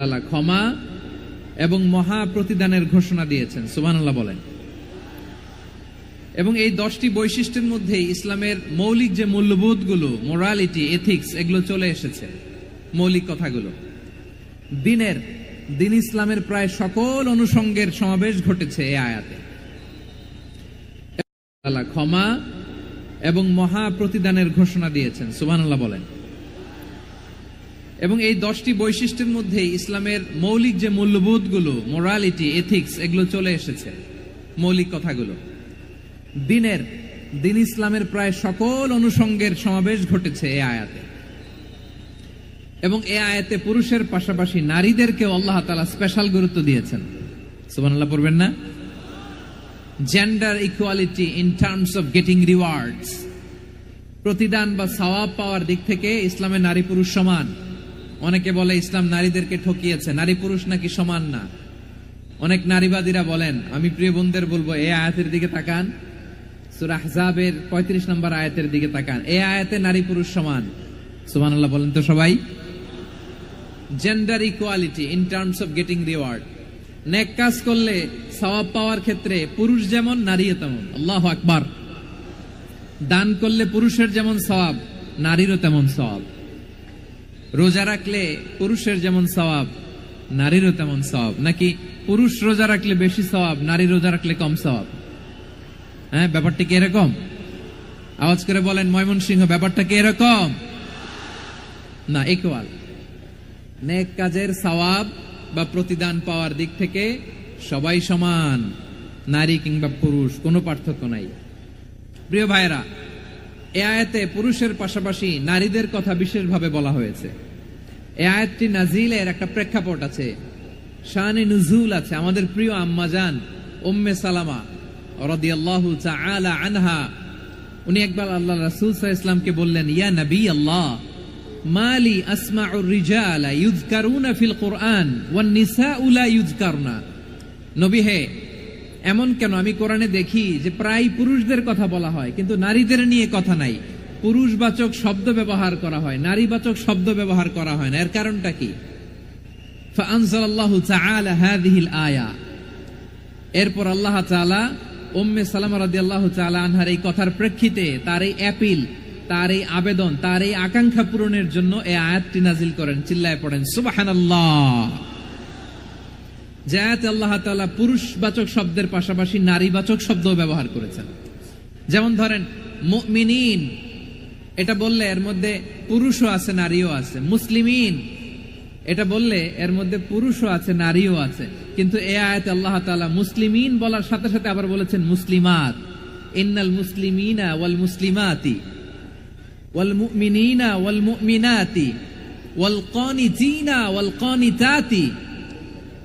ক্ষমা এবং মহা প্রতিদানের ঘোষণা দিয়েছেন। সুবহানাল্লাহ বলেন। এবং এই 10টি বৈশিষ্ট্যের মধ্যে ইসলামের মৌলিক যে মূল্যবোধগুলো, মোরালিটি, এথিক্স, এগুলো চলে এসেছে। মৌলিক কথাগুলো দিন ইসলামের প্রায় সকল অনুষঙ্গের সমাবেশ ঘটেছে এই আয়াতে। ক্ষমা এবং মহা প্রতিদানের ঘোষণা দিয়েছেন। সুবহানাল্লাহ বলেন। এবং এই 10টি বৈশিষ্ট্যের মধ্যে ইসলামের মৌলিক যে মূল্যবোধগুলো, মোরালিটি, এথিক্স, এগুলো চলে এসেছে। মৌলিক কথাগুলো দিন ইসলামের প্রায় সকল অনুষঙ্গের সমাবেশ ঘটেছে এই আয়াতে। এবং এই আয়াতে পুরুষের পাশাপাশি নারীদেরকেও আল্লাহ তাআলা স্পেশাল গুরুত্ব দিয়েছেন। সুবহানাল্লাহ পড়বেন না? Gender equality in terms of getting rewards, প্রতিদান বা সওয়াব পাওয়ার দিক থেকে ইসলামে নারী পুরুষ সমান। অনেকে বলে ইসলাম নারীদেরকে ঠকিয়েছে, নারী পুরুষ নাকি সমান না। অনেক নারীবাদীরা বলেন, আমি প্রিয় বোনদের বলবো, এই আয়াতের দিকে তাকান, সূরা আহজাবের 35 নম্বর আয়াতের দিকে তাকান। এই আয়াতে নারী পুরুষ সমান। সুবহানাল্লাহ বলেন তো সবাই। Gender equality in terms of getting reward, নেক কাজ করলে সওয়াব পাওয়ার ক্ষেত্রে পুরুষ যেমন নারীও তেমন। আল্লাহু আকবার। দান করলে পুরুষের যেমন সওয়াব, নারীরও তেমন সওয়াব। রোজা রাখলে পুরুষের যেমন সওয়াব, নারীরও তেমন সওয়াব। নাকি পুরুষ রোজা রাখলে বেশি সওয়াব, নারী রোজা রাখলে কম সওয়াব? হ্যাঁ, ব্যাপারটা কি এরকম? আওয়াজ করে বলেন ময়মনসিংহ, ব্যাপারটা কি এরকম? না, ইকুয়াল। নেক কাজের সওয়াব বা প্রতিদান পাওয়ার দিক থেকে সবাই সমান, নারী কিংবা পুরুষ, কোনো পার্থক্য নাই। প্রিয় ভাইরা, এই আয়াতে পুরুষের পাশাপাশি নারীদের কথা বিশেষভাবে বলা হয়েছে। এই আয়াতটি নাজিলের একটা প্রেক্ষাপট আছে, শানে নুজুল আছে। আমাদের প্রিয় আম্মাজান উম্মে সালামা রাদিয়াল্লাহু তাআলা আনহা, উনি একবার আল্লাহ রাসূল সাল্লাল্লাহু আলাইহি ওয়াসাল্লামকে বললেন, ইয়া নবী আল্লাহ, মালি আসমাউর রিজালা ইউযকারুনা ফিল কুরআন ওয়ান নিসাউ লা ইউযকারনা। নবী হে, এমন কেন আমি কোরআনে দেখি যে প্রায় পুরুষদের কথা বলা হয় কিন্তু নারীদের নিয়ে কথা নাই। পুরুষবাচক শব্দ ব্যবহার করা হয়, নারীবাচক শব্দ ব্যবহার করা হয় না। এর কারণটা কি? ফাআনজালাল্লাহু তাআলা হাযিহিল আয়া। এরপর আল্লাহ তাআলা উম্মে সালামা রাদিয়াল্লাহু তাআলা আনহার এই কথার প্রেক্ষিতে, তার এই অ্যাপিল, তার এই আবেদন, তার এই আকাঙ্ক্ষা পূরণের জন্য এই আয়াতটি নাজিল করেন। চিল্লায় পড়েন সুবহানাল্লাহ। যে আয়াতে আল্লাহ তাআলা পুরুষবাচক শব্দের পাশাপাশি নারীবাচক শব্দ ব্যবহার করেছেন। যেমন ধরেন মুমিনিন, এটা বললে এর মধ্যে পুরুষও আছে নারীও আছে। মুসলিমিন, এটা বললে এর মধ্যে পুরুষও আছে নারীও আছে। কিন্তু এই আয়াতে আল্লাহ তাআলা মুসলিমিন বলার সাথে সাথে আবার বলেছেন মুসলিমাত। ইন্নাল মুসলিমিনা ওয়াল মুসলিমাতি ওয়াল মুমিনিনা ওয়াল মুমিনাতি ওয়াল কানিতিনা ওয়াল কানিতাতি।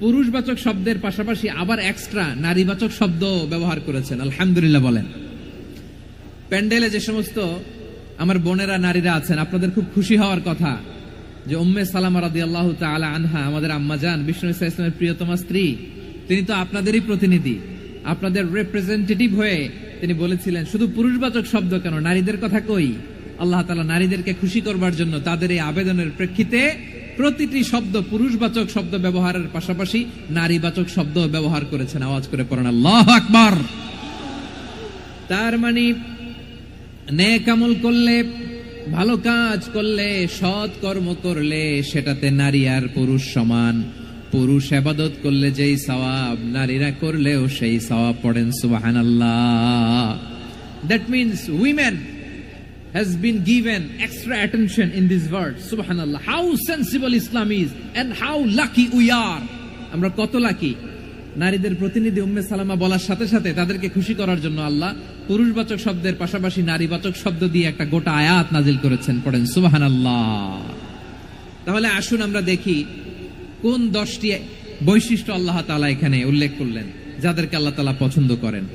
পুরুষবাচক শব্দের পাশাপাশি আবার এক্সট্রা নারীবাচক শব্দ ব্যবহার করেছেন। আলহামদুলিল্লাহ বলেন। প্যান্ডেলে যে সমস্ত আমার বোনেরা নারীরা আছেন, আপনাদের খুব খুশি হওয়ার কথা যে উম্মে সালামা রাদিয়াল্লাহু তাআলা আনহা, আমাদের আম্মাজান, বিষ্ণু সাল্লাল্লাহু আলাইহি ওয়াসাল্লামের প্রিয়তমা স্ত্রী, তিনি তো আপনাদেরই প্রতিনিধি, আপনাদের রিপ্রেজেন্টেটিভ হয়ে তিনি বলেছিলেন, শুধু পুরুষবাচক শব্দ কেন, নারীদের কথা কই। আল্লাহ তাআলা নারীদেরকে খুশি করবার জন্য তাদের এই আবেদনের প্রেক্ষিতে প্রতিটি শব্দ পুরুষবাচক শব্দ ব্যবহারের পাশাপাশি নারীবাচক শব্দ ব্যবহার করেছেন। আওয়াজ করে পড়েন আল্লাহু আকবার। তার মানে নেক আমল করলে, ভালো কাজ করলে, সৎ কর্ম করলে সেটাতে নারী আর পুরুষ সমান। পুরুষ ইবাদত করলে যেই সওয়াব, নারীরা করলেও সেই সওয়াব। পড়েন সুবহানাল্লাহ। That means women has been given extra attention in this verse. Subhanallah. How sensible Islam is and how lucky we are. আমরা কত লাকি। নারীদের প্রতিনিধি উম্মে সালামা বলার সাথে সাথে তাদেরকে খুশি করার জন্য আল্লাহ পুরুষবাচক শব্দের পাশাপাশি নারীবাচক শব্দ দিয়ে একটা গোটা আয়াত নাজিল করেছেন। পড়েন সুবহানাল্লাহ। তাহলে আসুন আমরা দেখি কোন 10টি বৈশিষ্ট্য আল্লাহ তাআলা এখানে উল্লেখ করলেন যাদেরকে আল্লাহ তাআলা পছন্দ করেন।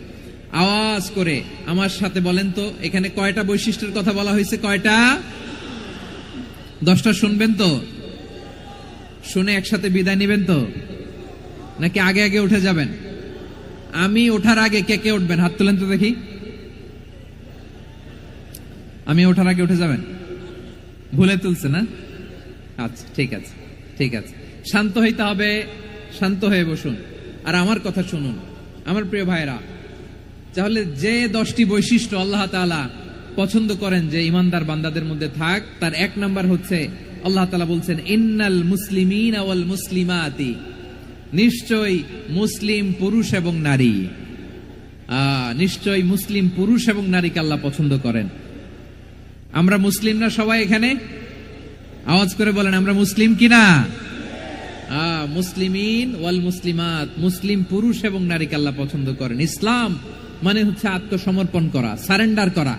আওয়াজ করে আমার সাথে বলেন তো, এখানে কয়টা বৈশিষ্ট্যের কথা বলা হয়েছে? কয়টা? 10টা শুনবেন তো? শুনে একসাথে বিদায় নেবেন তো, নাকি আগে আগে উঠে যাবেন? আমি ওঠার আগে কে কে উঠবেন? হাত তুলেন তো দেখি। আমি ওঠার আগে উঠে যাবেন? ভুলে তুলছে না? আচ্ছা, ঠিক আছে ঠিক আছে। শান্ত হইতে হবে, শান্ত হয়ে বসুন আর আমার কথা শুনুন আমার প্রিয় ভাইরা। তাহলে যে 10টি বৈশিষ্ট্য আল্লাহ তাআলা পছন্দ করেন যে ইমানদার বান্দাদের মধ্যে থাক, তার 1 নাম্বার হচ্ছে আল্লাহ তাআলা বলছেন ইন্নাল মুসলিমিনা ওয়াল মুসলিমাতি, নিশ্চয়ই মুসলিম পুরুষ এবং নারী, নিশ্চয়ই মুসলিম পুরুষ এবং নারীকে আল্লাহ পছন্দ করেন। আমরা মুসলিম না সবাই এখানে? আওয়াজ করে বলেন আমরা মুসলিম কিনা? মুসলিমিন ওয়াল মুসলিমাত, মুসলিম পুরুষ এবং নারীকে আল্লাহ পছন্দ করেন। ইসলাম মানে হচ্ছে আত্মসমর্পণ করা, সারেন্ডার করা।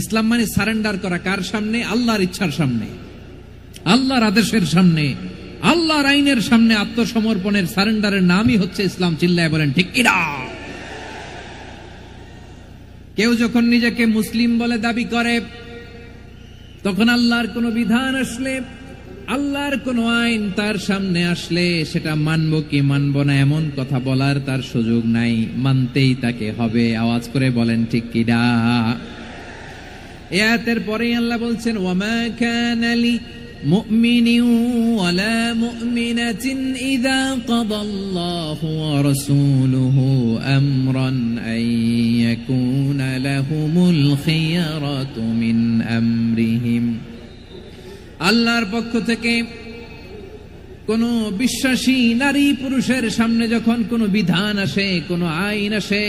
ইসলাম মানে সারেন্ডার করা কার সামনে? আল্লাহর ইচ্ছার সামনে, আল্লাহর আদেশের সামনে, আল্লাহর আইনের সামনে আত্মসমর্পণের সারেন্ডারের নামই হচ্ছে ইসলাম। চিল্লায় বলেন ঠিক কিনা? কেউ যখন নিজেকে মুসলিম বলে দাবি করে, তখন আল্লাহর কোন বিধান আসলে, আল্লাহর কোন আইন তার সামনে আসলে সেটা মানবো কি মানবো না এমন কথা বলার তার সুযোগ নাই, মানতেই তাকে হবে। আওয়াজ করে বলেন ঠিক কিনা? এই আয়াতের পরেই আল্লাহ বলছেন ওয়ামা কানা লি মুমিনিন ওয়ালা মুমিনাতিন ইযা কাদাল্লাহু ওয়া রাসূলুহু আমরান আন ইয়াকুনা লাহুমুল খিয়ারাতু মিন আমরিহিম। আল্লাহর পক্ষ থেকে কোন বিশ্বাসী নারী পুরুষের সামনে যখন কোন বিধান আসে, কোন আইন আসে,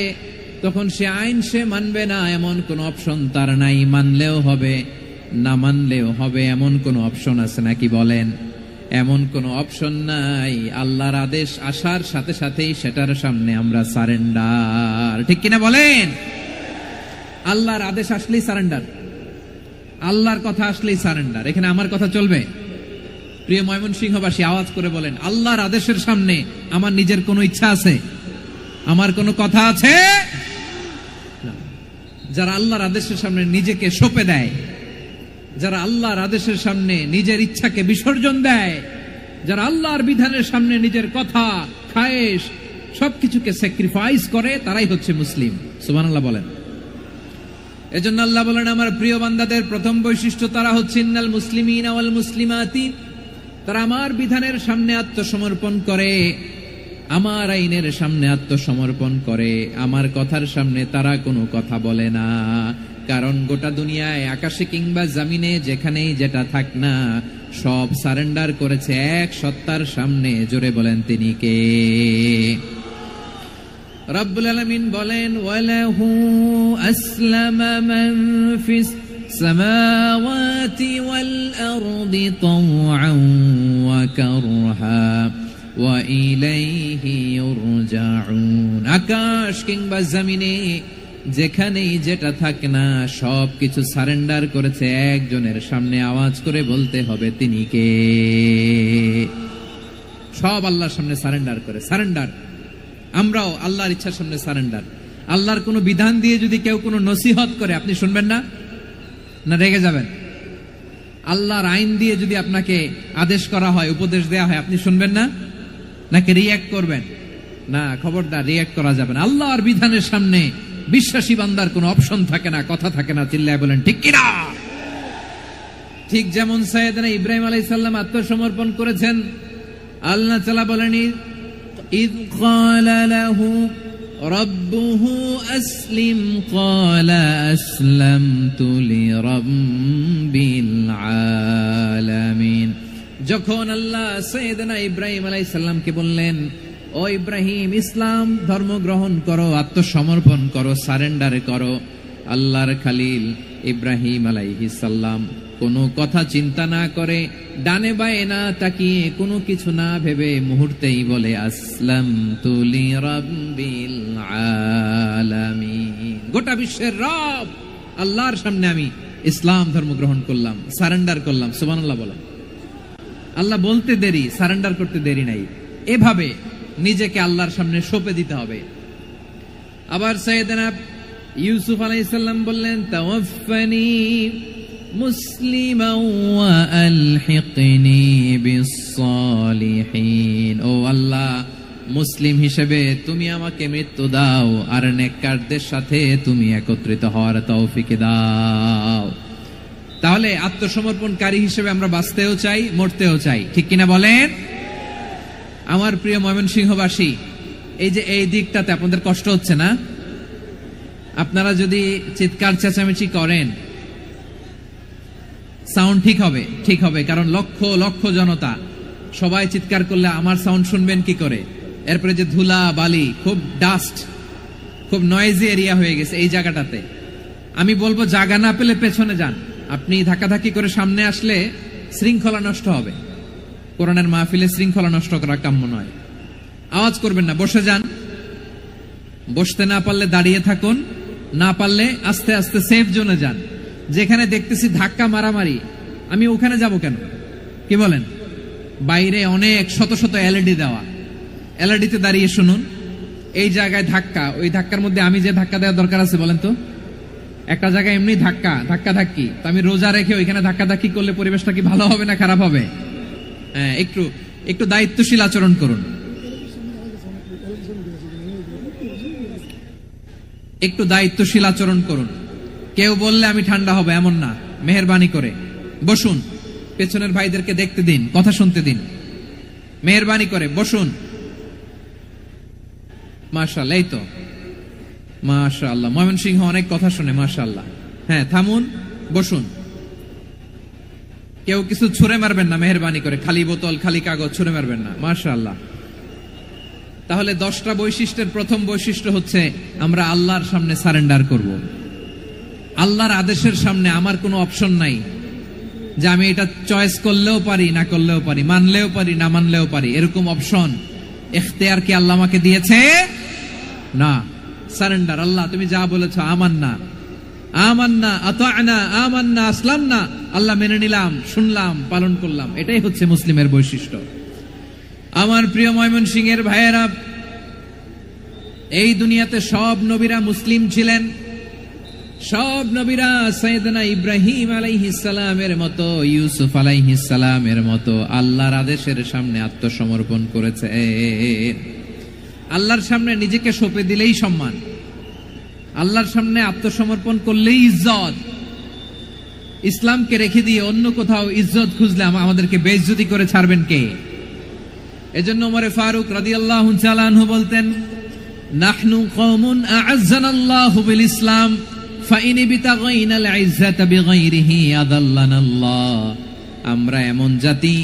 তখন সে আইন সে মানবে না এমন কোন অপশন তার নাই। মানলেও হবে, না মানলেও হবে এমন কোন অপশন আছে নাকি বলেন? এমন কোন অপশন নাই। আল্লাহর আদেশ আসার সাথে সাথেই সেটার সামনে আমরা সারেন্ডার। ঠিক কিনা বলেন? আল্লাহর আদেশ আসলেই সারেন্ডার, আল্লাহর কথা আসলেই সারেন্ডার। এখানে আমার কথা চলবে? প্রিয় ময়মনসিংহবাসী আওয়াজ করে বলেন আল্লাহর আদেশের সামনে আমার নিজের কোনো ইচ্ছা আছে? আমার কোনো কথা আছে? যারা আল্লাহর আদেশের সামনে নিজেকে সঁপে দেয়, যারা আল্লাহর আদেশের সামনে নিজের ইচ্ছাকে বিসর্জন দেয়, যারা আল্লাহর বিধানের সামনে নিজের কথা, খায়েশ সবকিছুকে স্যাক্রিফাইস করে, তারাই হচ্ছে মুসলিম। সুবহানাল্লাহ বলেন। এজন্য আল্লাহ বলেন আমার প্রিয় বান্দাদের প্রথম বৈশিষ্ট্য তারা হচ্ছে ইন্নাল মুসলিমিনা ওয়াল মুসলিমাতি, তারা আমার বিধানের সামনে আত্মসমর্পণ করে, আমার আইনের সামনে আত্মসমর্পণ করে, আমার কথার সামনে তারা কোনো কথা বলে না। কারণ গোটা দুনিয়ায় আকাশে কিংবা জমিনে যেখানেই যেটা থাক না, সব সারেন্ডার করেছে এক সত্তার সামনে। জোরে বলেন তিনি কে? রব্বুল আলামিন বলেন ওয়ালাহু আসলামা মান ফিস সামাওয়াতি ওয়াল আরদি তাওআন ওয়া কারহা ওয়া ইলাইহি ইউরজাউন। আকাশ কিংবা জমিনে যেখানেই যেটা থাকে না, সবকিছু সারেন্ডার করেছে একজনের সামনে। আওয়াজ করে বলতে হবে তিনি কে? সব আল্লাহর সামনে সারেন্ডার করে। সারেন্ডার। আমরাও আল্লাহর ইচ্ছার সামনে সারেন্ডার। আল্লাহর কোনো বিধান দিয়ে যদি কেউ কোনো নসিহত করে, আপনি শুনবেন না? না রেগে যাবেন? আল্লাহর আইন দিয়ে যদি আপনাকে আদেশ করা হয়, উপদেশ দেয়া হয়, আপনি শুনবেন না? নাকি রিঅ্যাক্ট করবেন? না, খবরদার, রিঅ্যাক্ট করা যাবে না। আল্লাহর বিধানের সামনে বিশ্বাসী বান্দার কোনো অপশন থাকে না, কথা থাকে না। চিল্লায় বলেন ঠিক কিনা? ঠিক যেমন সাইয়েদনা ইব্রাহিম আলাইহিস সালাম আত্মসমর্পণ করেছেন। আল্লাহ তাআলা বলেন ইয ক্বালা লাহু রাব্বুহু আসলিম ক্বালা আসলামতু লিরাব্বিল আলামিন। যখন আল্লাহ সাইয়েদনা ইব্রাহিম আলাইহিস সালামকে বললেন ও ইব্রাহিম ইসলাম ধর্ম গ্রহণ করো, আত্মসমর্পণ করো, সারেন্ডার করো, আল্লাহর খালিল ইব্রাহিম আলাইহিস সালাম কোনো কথা চিন্তা না করে, ডানে বায়ে না তাকিয়ে, কোনো কিছু না ভেবে মুহূর্তেই বলে আসলামতু লিরাব্বিল আলামিন। গোটা বিশ্বের রব আল্লাহর সামনে আমি ইসলাম ধর্ম গ্রহণ করলাম, সারেন্ডার করলাম। সুবহানাল্লাহ বলেন। আল্লাহ বলতে দেরি, সারেন্ডার করতে দেরি নাই। এভাবে নিজেকে আল্লাহর সামনে সঁপে দিতে হবে। আবার সাইয়েদনা ইউসুফ আলাইহিস সালাম বললেন তাওয়াফফানি মুসলিমান ওয়া আলহিকনি বিস-সালিহিন। ও আল্লাহ, মুসলিম হিসেবে তুমি আমাকে মৃত্যু দাও আর নেককারদের সাথে তুমি একত্রিত হওয়ার তৌফিক দাও। তাহলে আত্মসমর্পণকারী হিসেবে আমরা বাঁচতেও চাই, মরতেও চাই, ঠিক কিনা বলেন? আমার প্রিয় ময়মনসিংহবাসী, এই যে এই দিকটাতে আপনাদের কষ্ট হচ্ছে না? আপনারা যদি চিৎকার চেঁচামেচি করেন, সাউন্ড ঠিক হবে, ঠিক হবে, কারণ লক্ষ লক্ষ জনতা, সবাই চিৎকার করলে আমার সাউন্ড শুনবেন কি করে? এরপরে যে ধুলা বালি, খুব ডাস্ট, খুব নয়েজি এরিয়া হয়ে গেছে এই জায়গাটাতে। আমি বলবো জায়গা না পেলে পেছনে যান। আপনি ধাক্কাধাক্কি করে সামনে আসলে শৃঙ্খলা নষ্ট হবে। কোরআনের মাহফিলে শৃঙ্খলা নষ্ট করা কাম্য নয়। আওয়াজ করবেন না, বসে যান। বসতে না পারলে দাঁড়িয়ে থাকুন, না পারলে আস্তে আস্তে সেফ জোনে যান। যেখানে দেখতেছি ধাক্কা মারামারি, আমি ওখানে যাব কেন? কি বলেন? বাইরে অনেক শত শত এলইডি দেওয়া, এলইডিতে দাঁড়িয়ে শুনুন। এই জায়গায় ধাক্কা, ওই ধাক্কার মধ্যে আমি যে ধাক্কা দেওয়ার দরকার আছে বলেন তো? একটা জায়গায় এমনি ধাক্কা ধাক্কি, তো আমি রোজা রেখে ওইখানে ধাক্কা ধাক্কি করলে পরিবেশটা কি ভালো হবে না খারাপ হবে? হ্যাঁ, একটু দায়িত্বশীল আচরণ করুন, একটু দায়িত্বশীল আচরণ করুন। কেউ বললে আমি ঠান্ডা হবে এমন না, মেহেরবানি করে বসুন। পেছনের ভাইদেরকে দেখতে দিন, কথা শুনতে দিন, মেহেরবানি করে বসুন। মাশাআল্লাহ, এই তো মাশাআল্লাহ, ময়মনসিংহ অনেক কথা শুনে, মাশাআল্লাহ। হ্যাঁ, থামুন, বসুন। কেউ কিছু ছুঁড়ে মারবেন না, মেহেরবানি করে, খালি বোতল খালি কাগজ ছুঁড়ে মারবেন না, মাশাআল্লাহ। তাহলে 10টা বৈশিষ্ট্যের প্রথম বৈশিষ্ট্য হচ্ছে আমরা আল্লাহর সামনে সারেন্ডার করব। আল্লাহর আদেশের সামনে আমার কোনো অপশন নাই যে আমি এটা চয়েস করলেও পারি, না করলেও পারি, মানলেও পারি, না মানলেও পারি, এরকম অপশন ইখতিয়ার কি আল্লাহ আমাকে দিয়েছে? না। সারেন্ডার, আল্লাহ তুমি যা বলেছো, আমান্না আমান্না আতা'না আমান্না আসলামনা, আল্লাহ মেনে নিলাম, শুনলাম, পালন করলাম। এটাই হচ্ছে মুসলিমের বৈশিষ্ট্য। আমার প্রিয় ময়মনসিংহের ভাইয়েরা, এই দুনিয়াতে সব নবীরা মুসলিম ছিলেন। সব নবীরা সাইয়েদনা ইব্রাহিম আলাইহিস সালামের মতো, ইউসুফ আলাইহিস সালামের মতো আল্লাহর আদেশের সামনে আত্মসমর্পণ করেছে। আল্লাহর সামনে নিজেকে সঁপে দিলেই সম্মান, আল্লাহর সামনে আত্মসমর্পণ করলেই ইজ্জত। ইসলামকে রেখে দিয়ে অন্য কোথাও ইজ্জত খুঁজলে আমাদেরকে বেইজ্জতি করে ছাড়বেন কে? এজন্য ওমর ফারুক রাদিয়াল্লাহু তাআলা আনহু বলতেন, নাহনু কওমুন আ'আজ্জানাল্লাহু বিল ইসলাম ফাইন বিতাগাইনাল ইজ্জাতা বিগাইরিহি আদাল্লানাল্লাহ। আমরা এমন জাতি,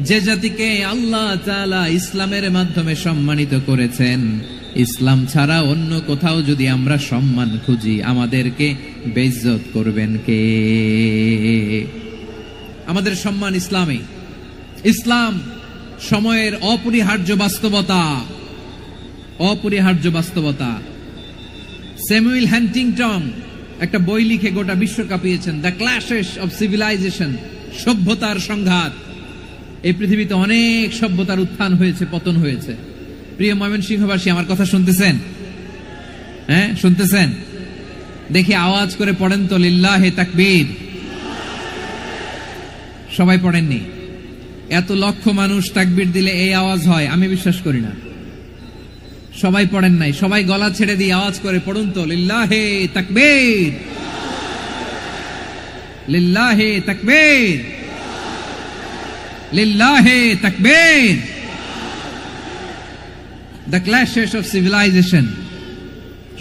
যে জাতিকে আল্লাহ তাআলা ইসলামের মাধ্যমে সম্মানিত করেছেন। ইসলাম ছাড়া অন্য কোথাও যদি আমরা সম্মান খুঁজি, আমাদেরকে বেইজ্জত করবেন কে? আমাদের সম্মান ইসলামে। ইসলাম সময়ের অপরিহার্য বাস্তবতা, অপরিহার্য বাস্তবতা। স্যামুয়েল হ্যান্টিংটন একটা বই লিখে গোটা বিশ্ব কাঁপিয়েছেন, দ্য ক্ল্যাশেস অফ সিভিলাইজেশন, সভ্যতার সংঘাত। এই পৃথিবীতে অনেক সভ্যতার উত্থান হয়েছে, পতন হয়েছে। প্রিয় ময়মনসিংহবাসী, আমার কথা শুনতেছেন? হ্যাঁ, শুনতেছেন? দেখি আওয়াজ করে পড়েন তো, লিল্লাহে তাকবীর। সবাই পড়েননি? এত লক্ষ মানুষ তাকবীর দিলে এই আওয়াজ হয়? আমি বিশ্বাস করি না। সবাই পড়েন নাই, সবাই গলা ছেড়ে দিয়ে আওয়াজ করে পড়ুন তো, লিল্লাহে তাকবীর, লিল্লাহে তাকবীর, লিল্লাহে তাকবীর। দ্য ক্ল্যাশেস অফ সিভিলাইজেশন,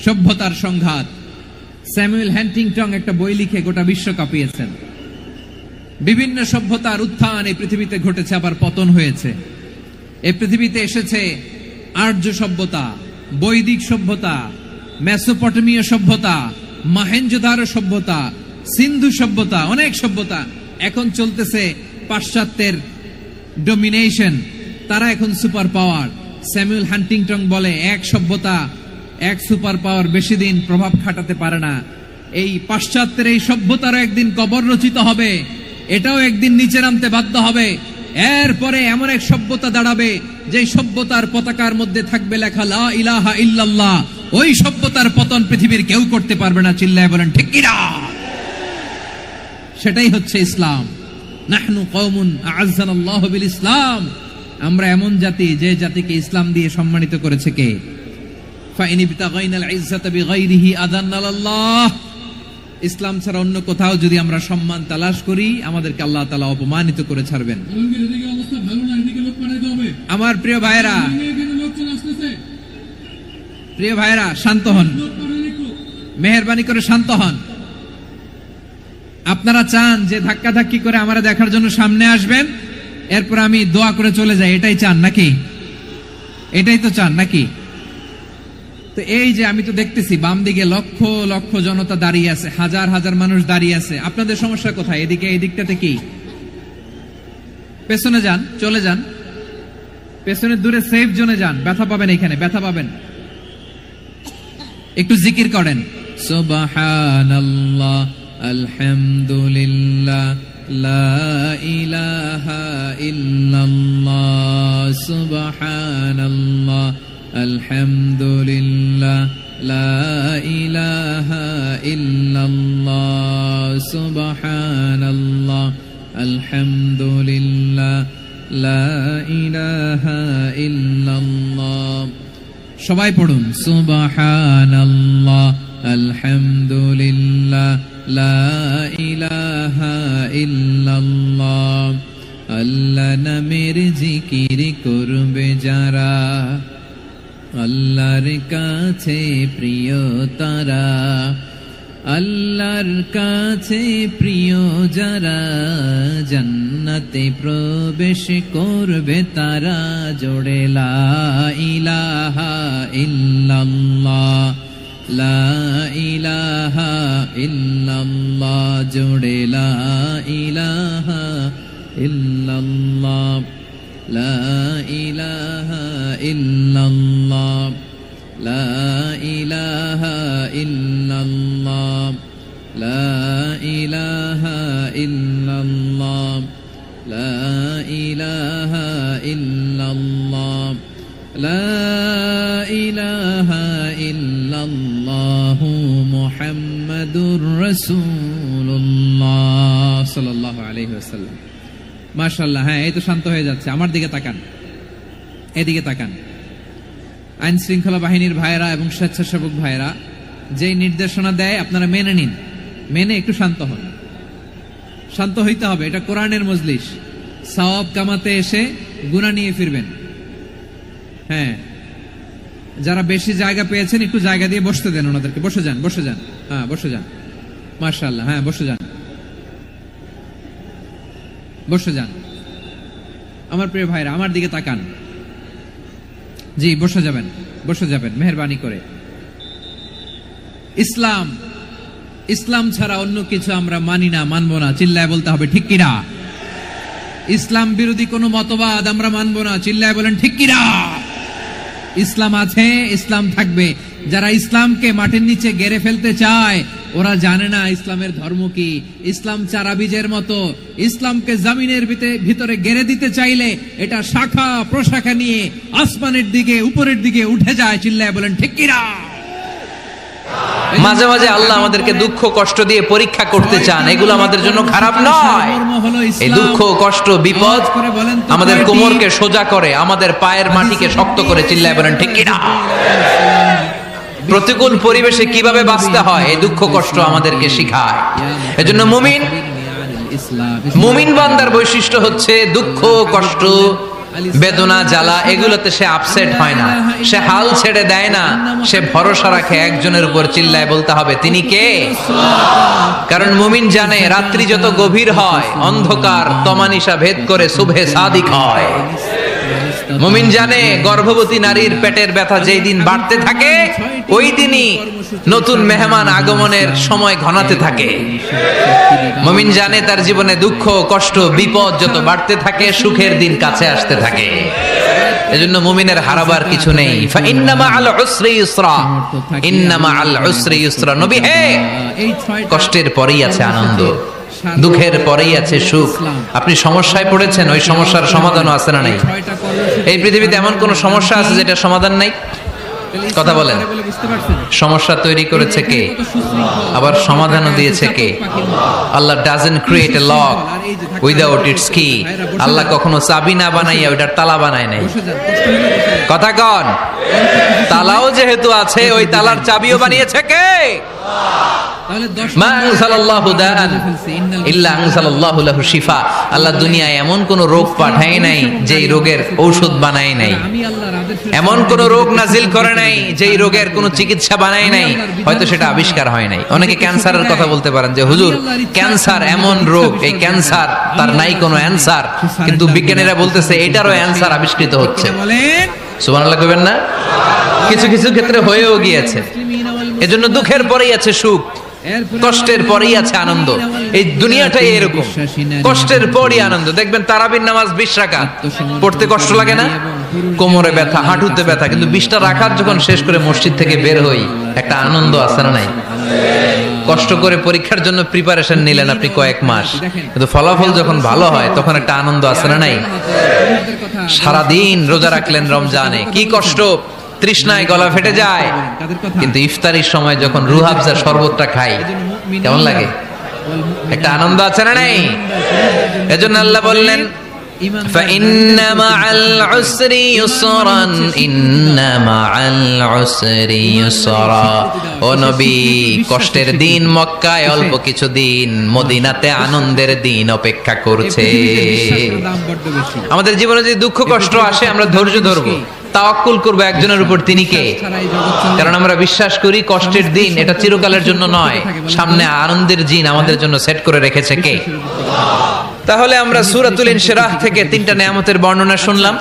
সভ্যতার সংঘাত। স্যামুয়েল হ্যান্টিংটন একটা বই লিখে গোটা বিশ্ব কাঁপিয়েছেন। বিভিন্ন সভ্যতার উত্থান এই পৃথিবীতে ঘটেছে, আবার পতন হয়েছে। এই পৃথিবীতে এসেছে আর্য সভ্যতা, বৈদিক সভ্যতা, মেসোপটেমীয় সভ্যতা, মহেঞ্জোদারো সভ্যতা, সিন্ধু সভ্যতা, অনেক সভ্যতা। এখন চলতেছে পাশ্চাত্যের ডমিনেশন, তারা এখন সুপার পাওয়ার। স্যামুয়েল হ্যান্টিংটন বলে, এক সভ্যতা, এক সুপার পাওয়ার বেশি দিন প্রভাব খাটাতে পারে না। এই পাশ্চাত্যের এই সভ্যতারও একদিন কবর রচিত হবে, এটাও একদিন নিচে নামতে বাধ্য হবে। এরপরে এমন এক সভ্যতা দাঁড়াবে, যে সভ্যতার পতাকার মধ্যে থাকবে লেখা লা ইলাহা ইল্লাল্লাহ। ওই সভ্যতার পতন পৃথিবীর কেউ করতে পারবে না। চিল্লায় বলেন ঠিক কিনা? সেটাই হচ্ছে ইসলাম। নাহনু কওমুন আ'আজ্জানাল্লাহু বিল ইসলাম, আমরা এমন জাতি, যে জাতিকে ইসলাম দিয়ে সম্মানিত করেছে কে? ফাইন ইবতাগাইনাল ইজ্জাতা বিগাইরিহি আদান্নাল্লাহ। ইসলাম ছাড়া অন্য কোথাও যদি আমরা সম্মান তালাশ করি, আমাদেরকে আল্লাহ তাআলা অপমানিত করে ছাড়বেন। আমার প্রিয় ভাইয়েরা, প্রিয় ভাইয়েরা, শান্ত হন, মেহেরবানি করে শান্ত হন। আপনারা চান যে ধাক্কা ধাক্কি করে আমরা দেখার জন্য সামনে আসবেন, এরপর আমি দোয়া করে চলে যাই, এটাই চান নাকি? এটাই তো চান নাকি? তো এই যে আমি তো দেখতেছি বাম দিকে লক্ষ লক্ষ জনতা দাঁড়িয়ে আছে, হাজার হাজার মানুষ দাঁড়িয়ে আছে। আপনাদের সমস্যা কোথায়? এদিকে, এই দিকটাতে কি? পেছনে যান, চলে যান, পেছনে দূরে সেফ জোনে যান। ব্যথা পাবেন, এখানে ব্যথা পাবেন। একটু জিকির করেন, সুবহানাল্লাহ, আলহামদুলিল্লাহ, লা ইলাহা ইল্লাল্লাহ, সুবহানাল্লাহ, আলহামদুলিল্লাহ, লা ইলাহা ইল্লাল্লাহ, সুবহানাল্লাহ, আলহামদুলিল্লাহ, লা ইলাহা ইল্লাল্লাহ। সবাই পড়ুন, সুবহানাল্লাহ, আলহামদুলিল্লাহ, লা ইলাহা ইল্লাল্লাহ। আল্লাহ নামের জিকির করবে যারা, আল্লাহর কাছে প্রিয় তারা, আল্লাহর কাছে প্রিয় যারা, জান্নাতে প্রবেশ করবে তারা। জোড়ে লা ইলাহা ইল্লাল্লাহ, লা ইলাহা ইল্লাল্লাহ, জোড়ে লা ইলাহা ইল্লাল্লাহ, লা ইলাহা ইল্লাল্লাহ, লা ইলাহা ইল্লাল্লাহ, লা ইলাহা ইল্লাল্লাহ, লা ইলাহা ইল্লাল্লাহ, লা ইলাহা ইল্লাল্লাহ, মুহাম্মাদুর রাসূলুল্লাহ সাল্লাল্লাহু আলাইহি ওয়াসাল্লাম। মাশাআল্লাহ। হ্যাঁ, এই তো শান্ত হয়ে যাচ্ছে। আমার দিকে তাকান, এদিকে তাকান। আইন শৃঙ্খলা বাহিনীর ভাইয়েরা এবং স্বেচ্ছাসেবক ভাইয়েরা যেই নির্দেশনা দেয় আপনারা মেনে নিন, মেনে একটু শান্ত হন। শান্ত হইতে হবে, এটা কোরআনের মজলিস। সওয়াব কামাতে এসে গুনাহ নিয়ে ফিরবেন। হ্যাঁ, যারা বেশি জায়গা পেয়েছেন একটু জায়গা দিয়ে বসতে দেন ওনাদেরকে। বসে যান, বসে যান। হ্যাঁ, বসে যান। মাশাআল্লাহ। হ্যাঁ, বসে যান, বসে যান। আমার প্রিয় ভাইরা, আমার দিকে তাকান। জি, বসে যাবেন, বসে যাবেন মেহেরবানি করে। ইসলাম, ইসলাম ছাড়া অন্য কিছু আমরা মানি না, মানবো না। চিল্লায় বলতে হবে ঠিক কিনা? ইসলাম বিরোধী কোনো মতবাদ আমরা মানবো না। চিল্লায় বলেন ঠিক কিনা? ইসলাম আছে, ইসলাম থাকবে। যারা ইসলামকে মাটির নিচে গেড়ে ফেলতে চায়, ওরা জানে না ইসলামের ধর্ম কি। ইসলাম চারা বীজের মতো, ইসলামকে জমিনের ভিতরে গেড়ে দিতে চাইলে এটা শাখা প্রশাখা নিয়ে আসমানের দিকে, উপরের দিকে উঠে যায়। চিল্লায় বলেন ঠিক কিনা? মাঝে মাঝে আল্লাহ আমাদেরকে দুঃখ কষ্ট দিয়ে পরীক্ষা করতে চান, এগুলো আমাদের জন্য খারাপ নয়। এই দুঃখ কষ্ট বিপদ আমাদের কোমরকে সোজা করে, আমাদের পায়ের মাটিকে শক্ত করে। চিল্লায় বলেন ঠিক কিনা? প্রতিকূল পরিবেশে কিভাবে বাঁচতে হয় এই দুঃখ কষ্ট আমাদেরকে শিখায়। এজন্য মুমিন বান্দার বৈশিষ্ট্য হচ্ছে দুঃখ কষ্ট বেদনা জ্বালা এগুলোতে সে আপসেট হয় না, সে হাল ছেড়ে দেয় না, সে ভরসা রাখে একজনের উপর। চিল্লায় বলতে হবে তিনি কে? কারণ মুমিন জানে রাত্রি যত গভীর হয় অন্ধকার তমানিসা ভেদ করে সুবহে সাদিক হয়। মুমিন জানে গর্ভবতী নারীর পেটের ব্যথা যেই দিন বাড়তে থাকে ওই দিনই নতুন মেহমান আগমনের সময় ঘনাতে থাকে। মুমিন জানে তার জীবনে দুঃখ কষ্ট বিপদ যত বাড়তে থাকে সুখের দিন কাছে আসতে থাকে। এজন্য মুমিনের হারাবার কিছু নেই। ফাইন্না মাআল উসরি ইউসরা, ইন্না মাআল উসরি ইউসরা। নবী হে, কষ্টের পরেই আছে আনন্দ, দুঃখের পরেই আছে সুখ। আপনি সমস্যায় পড়েছেন, ওই সমস্যার সমাধানও আছে না নাই? এই পৃথিবীতে এমন কোন সমস্যা আছে যেটা সমাধান নাই? কথা বলেন। সমস্যা তৈরি করেছে কে? আবার সমাধানও দিয়েছে কে? Allah doesn't create a lock without its key. Allah কখনো চাবি না বানাইয়া ওইটার তালা বানায় নাই। কথা কন। তালাও যেহেতু আছে ওই তালার চাবিও বানিয়েছে কে? তাহলে 10 মা আনজালাল্লাহু দাআন ইল্লা আনজালাল্লাহু লাহু শিফা। আল্লাহ দুনিয়ায় এমন কোন রোগ পাঠায় নাই যেই রোগের ঔষধ বানায় নাই, আমি আল্লাহর আদেশে এমন কোন রোগ নাজিল করে নাই যেই রোগের কোনো চিকিৎসা বানায় নাই, হয়তো সেটা আবিষ্কার হয় নাই। অনেকে ক্যান্সারের কথা বলতে পারেন যে হুজুর ক্যান্সার এমন রোগ, এই ক্যান্সার তার নাই কোনো অ্যানসার, কিন্তু বিজ্ঞানীরা বলতেছে এটারও অ্যানসার আবিষ্কৃত হচ্ছে। সুবহানাল্লাহ কইবেন না? কিছু কিছু ক্ষেত্রে হয়েও গিয়েছে। এজন্য দুঃখের পরেই আছে সুখ, কষ্টের পরেই আছে আনন্দ। এই দুনিয়াটাই এরকম, কষ্টের পরই আনন্দ। দেখবেন তারাবির নামাজ 20 রাকাত পড়তে কষ্ট লাগে না? কোমরে ব্যথা, হাঁটুতে ব্যথা, কিন্তু 20টা রাকাত যখন শেষ করে মসজিদ থেকে বের হই একটা আনন্দ আছে না নাই? কষ্ট করে পরীক্ষার জন্য প্রিপারেশন নিলেন আপনি কয়েক মাস, কিন্তু ফলাফল যখন ভালো হয় তখন একটা আনন্দ আছে না নাই? সারাদিন রোজা রাখলেন রমজানে, কি কষ্ট, তৃষ্ণায় গলা ফেটে যায়, কিন্তু ইফতারির সময় যখন রুহ আফজা শরবতটা খাই কেমন লাগে? একটা আনন্দ আছে না নাই? এজন্য আল্লাহ বললেন فإن مع العسر يسرا إن مع العسر يسرا। ও নবী, কষ্টের দিন মক্কায় অল্প কিছু দিন, মদিনাতে আনন্দের দিন অপেক্ষা করছে। আমাদের জীবনে যদি দুঃখ কষ্ট আসে আমরা ধৈর্য ধরবো, তাওয়াক্কুল করবো একজনের উপর, তিনি কে? কারণ আমরা বিশ্বাস করি কষ্টের দিন এটা চিরকালের জন্য নয়, সামনে আনন্দের দিন আমাদের জন্য সেট করে রেখেছে কে? তাহলে আমরা সূরাতুল ইনশিরাহ থেকে 3টা নিয়ামতের বর্ণনা শুনলাম,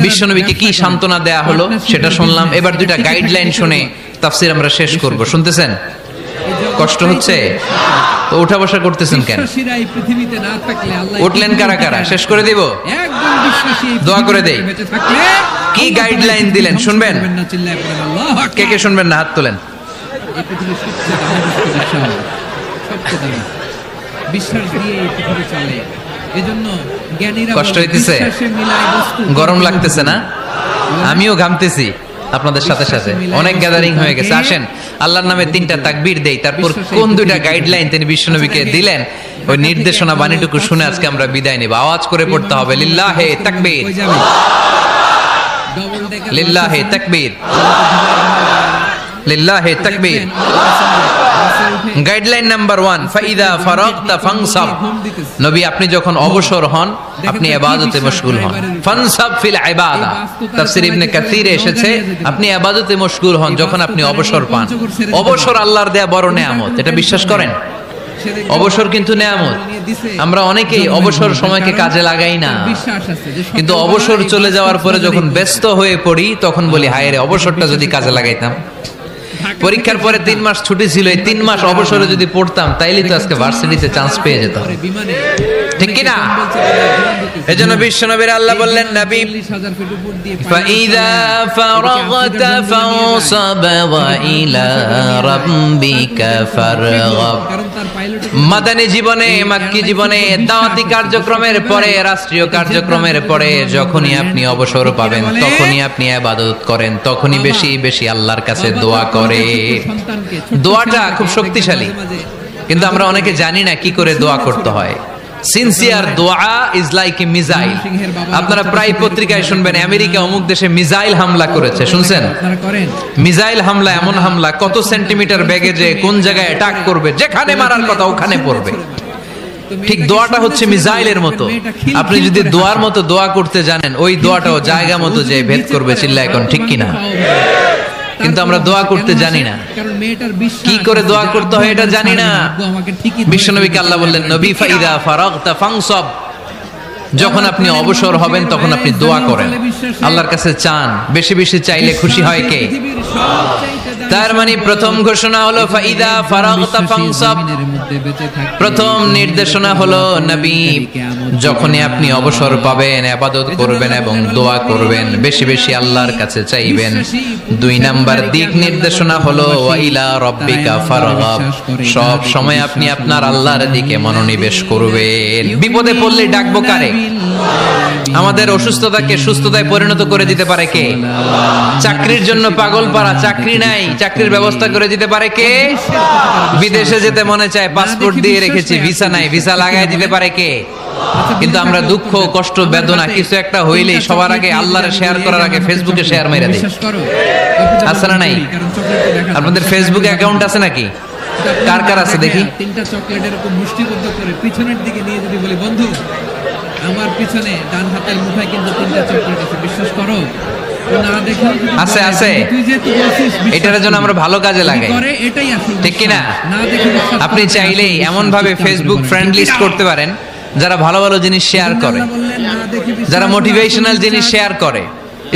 বিশ্বনবীকে কি সান্ত্বনা দেয়া হলো সেটা শুনলাম। এবার 2টা গাইডলাইন শুনে তাফসীর আমরা শেষ করব। শুনতেছেন? কষ্ট হচ্ছে তো উঠা বসা করতেছেন কেন? উঠলেন কারা কারা? শেষ করে দিব, দোয়া করে দেই। কি গাইডলাইন দিলেন শুনবেন? কে কে শুনবেন না হাত তোলেন। বিশ্বাস দিয়ে এই পৃথিবী চলে, এজন্য জ্ঞানীরা কষ্ট হইতেছে, গরম লাগতেছে না? আমিও ঘামতেছি আপনাদের সাথে সাথে, অনেক গ্যাদারিং হয়ে গেছে। আসেন আল্লাহর নামে 3টা তাকবীর দেই, তারপর কোন 2টা গাইডলাইন তিনি বিশ্বনবীকে দিলেন ওই নির্দেশনা বাণীটুকু শুনে আজকে আমরা বিদায় নেব। আওয়াজ করে পড়তে হবে লিল্লাহে তাকবীর, লিল্লাহে তাকবীর, লিল্লাহে তাকবীর। গাইডলাইন নাম্বার 1, ফাইদা ফারাগতা ফানসাব। নবী আপনি যখন অবসর হন আপনি ইবাদতে মশগুল হন। ফানসাব ফিল ইবাদা, তাফসীর ইবনে কাসিরে এসেছে আপনি ইবাদতে মশগুল হন যখন আপনি অবসর পান। অবসর আল্লাহর দেয়া বড় নেয়ামত, এটা বিশ্বাস করেন? অবসর কিন্তু নেয়ামত। আমরা অনেকেই অবসর সময়কে কাজে লাগাই না, কিন্তু অবসর চলে যাওয়ার পরে যখন ব্যস্ত হয়ে পড়ি তখন বলি হায় রে অবসরটা যদি কাজে লাগাইতাম। পরীক্ষার পরে 3 মাস ছুটি ছিল, এই 3 মাস অবসরে যদি পড়তাম তাইলে তো আজকে ভার্সিটিতে চান্স পেয়ে যেতাম, ঠিক কি না? এজন্য বিশ্বনবীর আল্লাহ বললেন নবী ফাইদা ফারাগতা ফানসাব ওয়া ইলা রাব্বিকা ফারগাব। মাদানী জীবনে, মাক্কি জীবনে, দাওয়াতি কার্যক্রমের পরে, রাষ্ট্রীয় কার্যক্রমের পরে যখনই আপনি অবসর পাবেন তখনই আপনি ইবাদত করেন, তখনই বেশি বেশি আল্লাহর কাছে দোয়া করে। দোয়াটা খুব শক্তিশালী, কিন্তু আমরা অনেকে জানি না কি করে দোয়া করতে হয়। সিনসিয়ার দোয়া ইজ লাইক এ মিসাইল। আপনারা প্রায় পত্রিকায় শুনবেন আমেরিকা অমুক দেশে মিসাইল হামলা করেছে, শুনছেন? মিসাইল হামলা এমন হামলা কত সেন্টিমিটার বেগে যে কোন জায়গায় অ্যাটাক করবে, যেখানে মারার কথা ওখানে পড়বে। ঠিক দোয়াটা হচ্ছে মিসাইলের মতো। আপনি যদি দোয়ার মতো দোয়া করতে জানেন ওই দোয়াটাও জায়গা মতো যে ভেদ করবে, চিল্লা এখন ঠিক কিনা? কিন্তু আমরা দোয়া করতে জানি না, কি করে দোয়া করতে হয় এটা জানি না। বিশ্বনবীকে আল্লাহ বললেন নবী ফাইদা ফারাগতা ফানসাব, যখন আপনি অবসর হবেন তখন আপনি দোয়া করেন, আল্লাহর কাছে চান। বেশি বেশি চাইলে খুশি হয় কে? তার মানে প্রথম ঘোষণা হলো ফাইদা ফারাগতা ফানসাব। প্রথম নির্দেশনা হলো নবী যখনই আপনি অবসর পাবেন ইবাদত করবেন এবং দোয়া করবেন, বেশি বেশি আল্লাহর কাছে চাইবেন। 2 নাম্বার দিক নির্দেশনা হলো ওয়া ইলা রাব্বিকা ফারগাব, সব সময় আপনি আপনার আল্লাহর দিকে মনোনিবেশ করবেন। বিপদে পড়লে ডাকবো কারে? আমাদের অসুস্থতাকে সুস্থতায় পরিণত করে দিতে পারে কে? চাকরির জন্য পাগল পারা, চাকরি নাই, চাকরির ব্যবস্থা করে দিতে পারে কে? বিদেশে যেতে মনে চায়, পাসপোর্ট দিয়ে রেখেছি, ভিসা নাই, ভিসা লাগাই দিতে পারে কে? কিন্তু আমরা দুঃখ, কষ্ট, বেদনা কিছু একটা হইলেই সবার আগে আল্লাহরে শেয়ার করার আগে ফেসবুকে শেয়ার মেরে দেই। আছে না নাই? আপনাদের ফেসবুক অ্যাকাউন্ট আছে নাকি? কার কার আছে দেখি? তিনটা চকলেট এরকম মুষ্টিবদ্ধ করে পিছনের দিকে নিয়ে যদি বলি, বন্ধু আমার পিছনে ডান হাতের মুঠায় কিন্তু তিনটা চকলেট আছে, বিশ্বাস করো? আছে আছে, এটার জন্য আমরা ভালো কাজে লাগাই, ঠিক কিনা? আপনি চাইলেই এমন ভাবে ফেসবুক ফ্রেন্ড লিস্ট করতে পারেন যারা ভালো ভালো জিনিস শেয়ার করে, যারা মোটিভেশনাল জিনিস শেয়ার করে,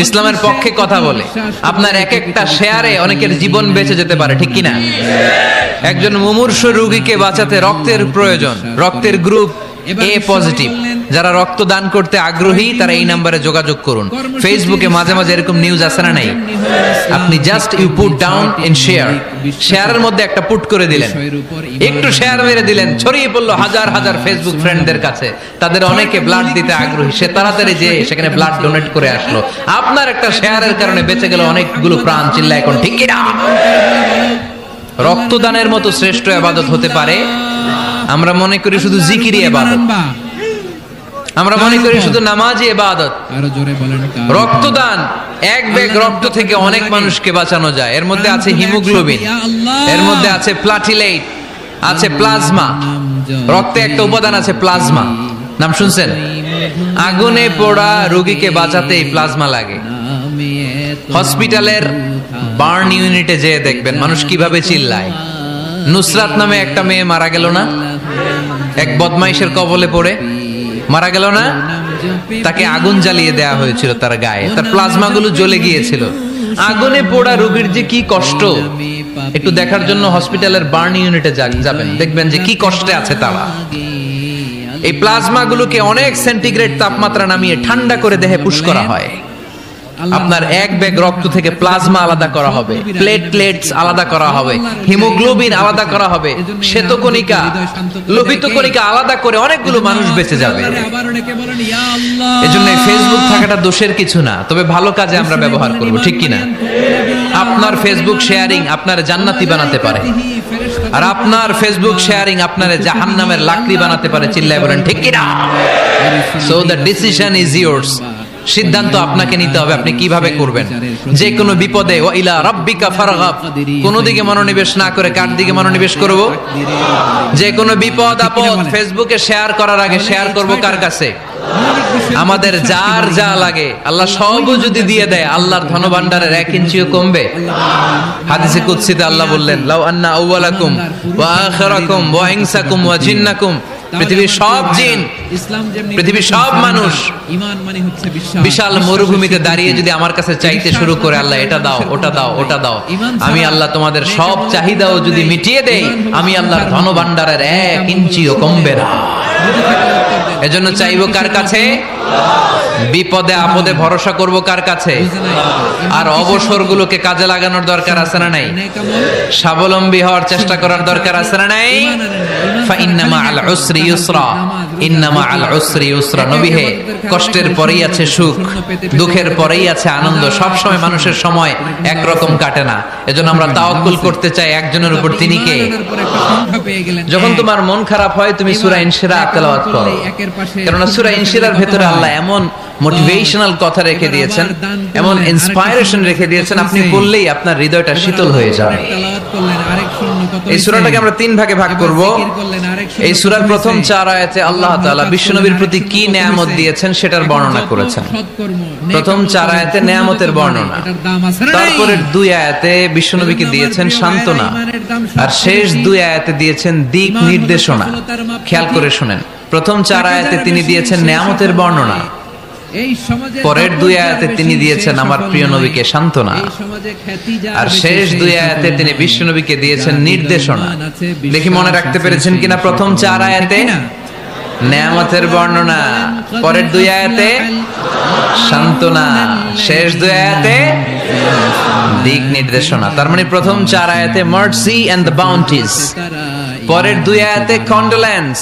ইসলামের পক্ষে কথা বলে। আপনার এক একটা শেয়ারে অনেকের জীবন বেঁচে যেতে পারে, ঠিক কিনা? একজন মুমূর্ষু রোগীকে বাঁচাতে রক্তের প্রয়োজন, রক্তের গ্রুপ এ পজিটিভ। যারা রক্ত দান করতে আগ্রহী তারা এই নম্বরে যোগাযোগ করুন। ফেসবুকে মাঝে মাঝে এরকম নিউজ আসে না নাই? আপনি just you put down in share, শেয়ারের মধ্যে একটা পুট করে দিলেন, একটু শেয়ার মেরে দিলেন, ছড়িয়ে পড়লো হাজার হাজার ফেসবুক ফ্রেন্ডদের কাছে। তাদের অনেকে ব্লাড দিতে আগ্রহী, সে তাড়াতাড়ি যে সেখানে ব্লাড ডোনেট করে আসলো। আপনার একটা শেয়ারের কারণে বেঁচে গেল অনেকগুলো প্রাণ। চিল্লা এখন ঠিক কিনা? রক্তদানের মতো শ্রেষ্ঠ ইবাদত হতে পারে? আমরা মনে করি শুধু জিকিরি ইবাদত, আমরা মনে করি শুধু নামাজি ইবাদত। রক্তদান, এক ব্যাগ রক্ত থেকে অনেক মানুষকে বাঁচানো যায়। এর মধ্যে আছে হিমোগ্লোবিন, এর মধ্যে আছে প্লাটিলেট, আছে প্লাজমা। রক্তে একটা উপাদান আছে প্লাজমা, নাম শুনছেন? আগুনে পোড়া রোগীকে বাঁচাতে এই প্লাজমা লাগে। হসপিটালের বার্ন ইউনিটে যেয়ে দেখবেন মানুষ কিভাবে চিল্লায়। নুসরাত নামে একটা মেয়ে মারা গেল না, এক বদমাইশের কবলে পড়ে মারা গেল না? তাকে আগুন জ্বালিয়ে দেয়া হয়েছিল তার গায়ে, তার প্লাজমা গুলো জ্বলে গিয়েছিল। আগুনে পোড়া রোগীর যে কি কষ্ট, একটু দেখার জন্য হসপিটালের বার্ন ইউনিটে যাবেন, দেখবেন যে কি কষ্টে আছে তারা। এই প্লাজমা গুলোকে অনেক সেন্টিগ্রেড তাপমাত্রা নামিয়ে ঠান্ডা করে দেহে পুশ করা হয়। আপনার এক ব্যাগ রক্ত থেকে প্লাজমা আলাদা করা হবে, প্লেটলেটস আলাদা করা হবে, হিমোগ্লোবিন আলাদা করা হবে, শ্বেতকণিকা, লোহিত কণিকা আলাদা করে অনেকগুলো মানুষ বেঁচে যাবে। এজন্য ফেসবুক থাকাটা দোষের কিছু না, তবে ভালো কাজে আমরা ব্যবহার করব, ঠিক কিনা? আপনার ফেসবুক শেয়ারিং আপনার জান্নাতি বানাতে পারে, আর আপনার ফেসবুক শেয়ারিং আপনার জাহান্নামের লাকড়ি বানাতে পারে। চিল্লায় বলেন ঠিক কিনা? So the decision is yours. সিদ্ধান্ত আপনাকে নিতে হবে, আপনি কিভাবে করবেন। যে কোনো বিপদে ওয়া ইলা রাব্বিকা ফারগাব, কোন দিকে মনোনিবেশ না করে কার দিকে মনোনিবেশ করব? যে কোনো বিপদ আপদ ফেসবুকে শেয়ার করার আগে শেয়ার করব কার কাছে? আমাদের যার যা লাগে আল্লাহ সব যদি দিয়ে দেয়, আল্লাহর ধনভাণ্ডারের 1 ইঞ্চিও কমবে? হাদিসে কুদসিতে আল্লাহ বললেন, লাউ আন্না আউওয়ালাকুম ওয়া আখিরাকুম ওয়া ইনসাকুম ওয়া জিন্নাকুম, পৃথিবীর সব জিন, পৃথিবীর সব মানুষ বিশাল মরুভূমিতে দাঁড়িয়ে যদি আমার কাছে চাইতে শুরু করে, আল্লাহ এটা দাও, ওটা দাও, ওটা দাও, আমি আল্লাহ তোমাদের সব চাহিদাও যদি মিটিয়ে দেই, আমি আল্লাহর ধনভাণ্ডারের 1 ইঞ্চিও কমবে না। এজন্য চাইবো কার কাছে? বিপদে আপদে ভরসা করব কার কাছে? আর অবসরগুলোকে কাজে লাগানোর দরকার আছে না নাই? স্বাবলম্বী হওয়ার চেষ্টা করার দরকার আছে না নাই? ফাইন্না মাআল উসরি ইউসরা, ইন্না মাআল উসরি ইউসরা। নবী হে, কষ্টের পরেই আছে সুখ, দুঃখের পরেই আছে আনন্দ। সব সময় মানুষের সময় একরকম কাটে না। এজন্য আমরা তাওয়াক্কুল করতে চাই একজনের উপর, তিনি কে? যখন তোমার মন খারাপ হয় তুমি সূরা ইনশিরাহ তেলাওয়াত করো, কারণ সূরা ইনশিরাহর ভেতরে আল্লাহ এমন মোটিভেশনাল কথা রেখে দিয়েছেন, এমন ইন্সপায়ারেশন রেখে দিয়েছেন, আপনি পড়লেই আপনার হৃদয়টা শীতল হয়ে যাবে। এই সূরাটাকে আমরা 3 ভাগে ভাগ করব। এই সূরার প্রথম 4 আয়াতে আল্লাহ তাআলা বিশ্বনবীর প্রতি কি নেয়ামত দিয়েছেন সেটার বর্ণনা করেছেন। প্রথম 4 আয়াতে নেয়ামতের বর্ণনা, তারপরের 2 আয়াতে বিশ্বনবীকে দিয়েছেন সান্ত্বনা, আর শেষ 2 আয়াতে দিয়েছেন দিক নির্দেশনা। খেয়াল করে শুনেন, প্রথম 4 আয়াতে তিনি দিয়েছেন নেয়ামতের বর্ণনা, পরের 2 আয়াতে তিনি দিয়েছেন আমার প্রিয় নবীকে সান্ত্বনা, আর শেষ 2 আয়াতে তিনি বিশ্ব নবীকে দিয়েছেন নির্দেশনা। দেখি মনে রাখতে পেরেছেন কিনা? প্রথম 4 আয়াতে নেয়ামতের বর্ণনা, পরের 2 আয়াতে সান্ত্বনা, শেষ 2 আয়াতে দিক নির্দেশনা। তার মানে প্রথম 4 আয়াতে মার্সি এন্ড দ্য বাউন্টিজ, পরের 2 আয়াতে condolence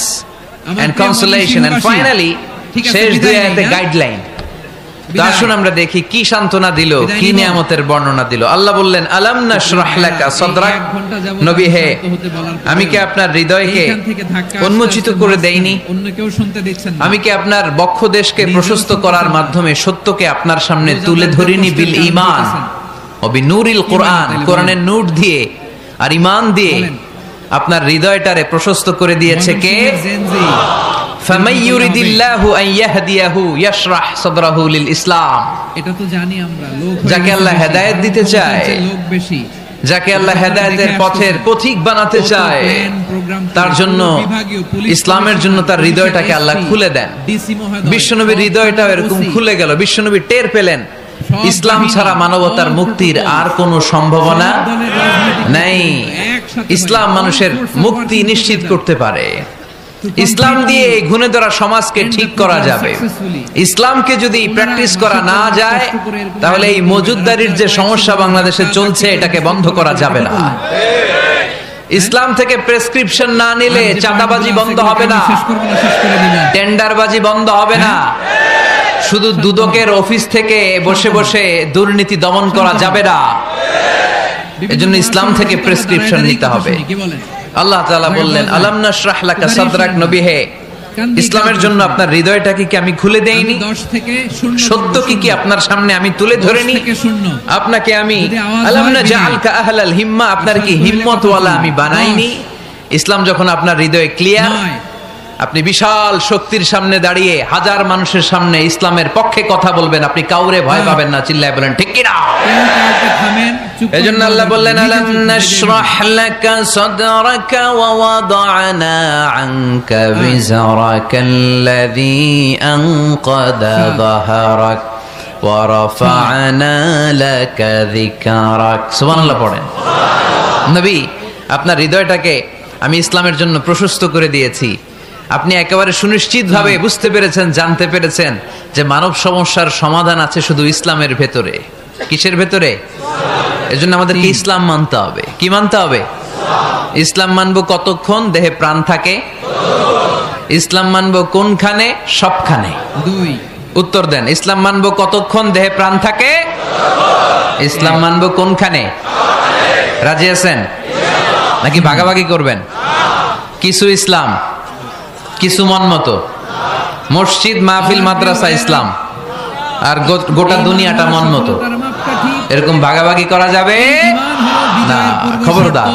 and consolation, and finally ঠিক আছে, শেষ দুই বিদায় আয়াতে নেই, না? গাইডলাইন। তো বিদায়। আসুন আমরা দেখি কি সান্ত্বনা দিল, বিদায় কি নিব। নিয়ামতের বর্ণনা দিল। আল্লাহ বললেন আলাম নাশরাহ লাকা সাদরাক, এই 1 ঘন্টা যাবত নবী হে শান্ত হতে বলার পরেও আমি কি আপনার হৃদয়কে এইখান থেকে ধাক্কা আসতে উন্মোচিত আসতে করে মাঝখানে দেইনি? অন্য কেউ শুনতে দিচ্ছেন না। আমি কি আপনার বক্ষদেশকে নিজেও প্রশস্ত শুনতে করার পাচ্ছেন না। মাধ্যমে সত্যকে আপনার সামনে কেউ তুলে যাদের ধরিনি কষ্টের বিল কারণ ঈমান হইতেছেন। ও বিনুরিল কোরআন, তাইলে কোরআনের নূর দিয়ে আর ঈমান দিয়ে বলেন। আপনার হৃদয়টারে প্রশস্ত করে দিয়েছে কে? জেনজি ফামাই ইউরিদিল্লাহু আন ইয়াহদিয়াহু ইয়াশরাহ সাদরাহু লিল ইসলাম। এটা তো জানি আমরা, লোক যাকে আল্লাহ হেদায়েত দিতে চায়, লোক বেশি, যাকে আল্লাহ হেদায়েতের পথের পথিক বানাতে চায়, তার জন্য ইসলামের জন্য তার হৃদয়টাকে আল্লাহ খুলে দেন। বিশ্বনবীর হৃদয়টাও এরকম খুলে গেল। বিশ্বনবী টের পেলেন ইসলাম ছাড়া মানবতার মুক্তির আর কোনো সম্ভাবনা নেই। ইসলাম মানুষের মুক্তি নিশ্চিত করতে পারে। ইসলাম দিয়ে এই ঘুণে ধরা সমাজকে ঠিক করা যাবে। ইসলামকে যদি প্র্যাকটিস করা না যায় তাহলে এই মজুদদারির যে সমস্যা বাংলাদেশে চলছে এটাকে বন্ধ করা যাবে না। ইসলাম থেকে প্রেসক্রিপশন না নিলে চাঁদাবাজি বন্ধ হবে না, টেন্ডারবাজি বন্ধ হবে না, শুধু দুদকের অফিস থেকে বসে বসে দুর্নীতি দমন করা যাবে না। এজন্য ইসলাম থেকে প্রেসক্রিপশন নিতে হবে। আল্লাহ তাআলা বললেন আলাম নাশরাহ লাকা সাদরাক, নবী হে ইসলামের জন্য আপনার হৃদয়টাকে কি আমি খুলে দেইনি? সত্য কি আপনার সামনে আমি তুলে ধরিনি? আপনাকে আমি আলাম নাজআলকা আহলাল হিম্মা, আপনার কি হিম্মতওয়ালা আমি বানাইনি? ইসলাম যখন আপনার হৃদয়ে ক্লিয়ার, আপনি বিশাল শক্তির সামনে দাঁড়িয়ে হাজার মানুষের সামনে ইসলামের পক্ষে কথা বলবেন, আপনি কাউরে ভয় পাবেন না। চিল্লায় বলেন ঠিক কি না? এজন্য আল্লাহ বললেন আলাম নাশরাহ লাকা সাদরাকা ওয়া ওয়াদা'না আনকা বিজরাকাল্লাযী আনকাদা যাহরাক ওয়া রাফা'না লাকা যিকরাক। সুবহানাল্লাহ পড়েন। নবী, আপনার হৃদয়টাকে আমি ইসলামের জন্য প্রশস্ত করে দিয়েছি। আপনি একেবারে সুনিশ্চিতভাবে বুঝতে পেরেছেন, জানতে পেরেছেন যে মানব সমস্যার সমাধান আছে শুধু ইসলামের ভেতরে। কিসের ভেতরে? এজন্য আমাদেরকে ইসলাম মানতে হবে। কি মানতে হবে? ইসলাম মানবো কতক্ষণ দেহে প্রাণ থাকে? ইসলাম মানবো কোনখানে? সবখানে। উত্তর দেন। ইসলাম মানবো কতক্ষণ দেহে প্রাণ থাকে? ইসলাম মানবো কোনখানে? রাজি আছেন নাকি ভাগাভাগি করবেন? কিছু ইসলাম, কিছু মন মতো। মসজিদ, মাহফিল, মাদ্রাসা ইসলাম, আর গোটা দুনিয়াটা মন মতো। এরকম ভাগাভাগি করা যাবে না। খবরদার।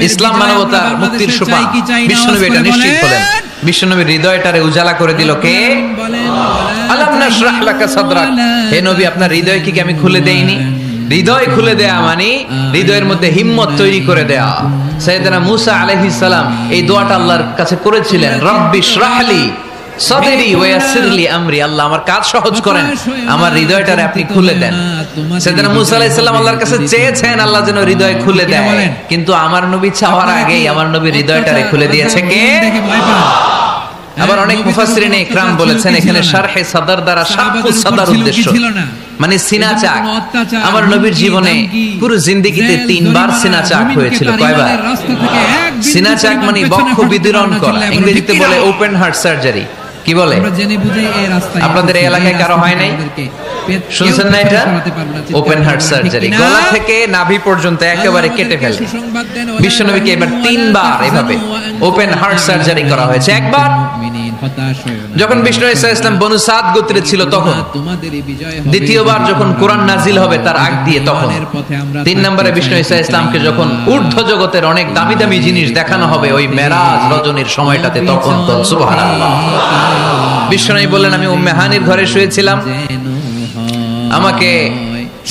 ইসলাম মানবতার মুক্তির সোপান। বিশ্বনবী এটা নিশ্চিত হলেন। বিশ্বনবীর হৃদয়টারে উজালা করে দিল কে? আলাম নাশরাহ লাকা সাদরাক, হে নবী আপনার হৃদয় কি আমি খুলে দেইনি? হৃদয় খুলে দেয়া মানে হৃদয়ের মধ্যে হিম্মত তৈরি করে দেয়া। সাইয়েদনা মূসা আলাইহিস সালাম এই দোয়াটা আল্লাহর কাছে করেছিলেন, রব্বি ইশরাহলি সাদরি ওয়া ইয়াসসিরলি আমরি, আল্লাহ আমার কাজ সহজ করেন, আমার হৃদয়টারে আপনি খুলে দেন। সাইয়েদনা মূসা আলাইহিস সালাম আল্লাহর কাছে চেয়েছেন আল্লাহ যেন হৃদয় খুলে দেয়, কিন্তু আমার নবী চাওয়ার আগেই আমার নবীর হৃদয়টারে খুলে দিয়েছে কে? আবার অনেক মুফাসসিরিনে ইকরাম বলেছেন এখানে শারহে সাদর দ্বারা শাক্কুস সাদর উদ্দেশ্য, মানে সিনা চাক। আমার নবীর জীবনে পুরো জিন্দেগিতে 3 বার সিনা চাক হয়েছিল। কয়বার? সিনা চাক মানে বক্ষ বিদীর্ণ করা, ইংরেজিতে বলে ওপেন হার্ট সার্জারি। কি বলে? আপনাদের এই এলাকায় কারো হয় নাই? শুনছেন না এটা? ওপেন হার্ট সার্জারি, গলা থেকে নাভি পর্যন্ত একেবারে কেটে ফেলে। বিশ্বনবীকে এবার 3 বার এভাবে ওপেন হার্ট সার্জারি করা হয়েছে। একবার যখন বিষ্ণু ঈসা ইসলাম বনু সাদ গোত্রে ছিল তখন, দ্বিতীয়বার যখন কোরআন নাজিল হবে তার আগ দিয়ে তখন, 3 নম্বরে বিষ্ণু ঈসা ইসলামকে যখন ঊর্ধ্ব জগতের অনেক দামি দামি জিনিস দেখানো হবে ওই মেরাজ রজনীর সময়টাতে, তখন তো সুবহানাল্লাহ। বিশ্বনবী বললেন আমি উম্মে হানির ঘরে শুয়েছিলাম, আমাকে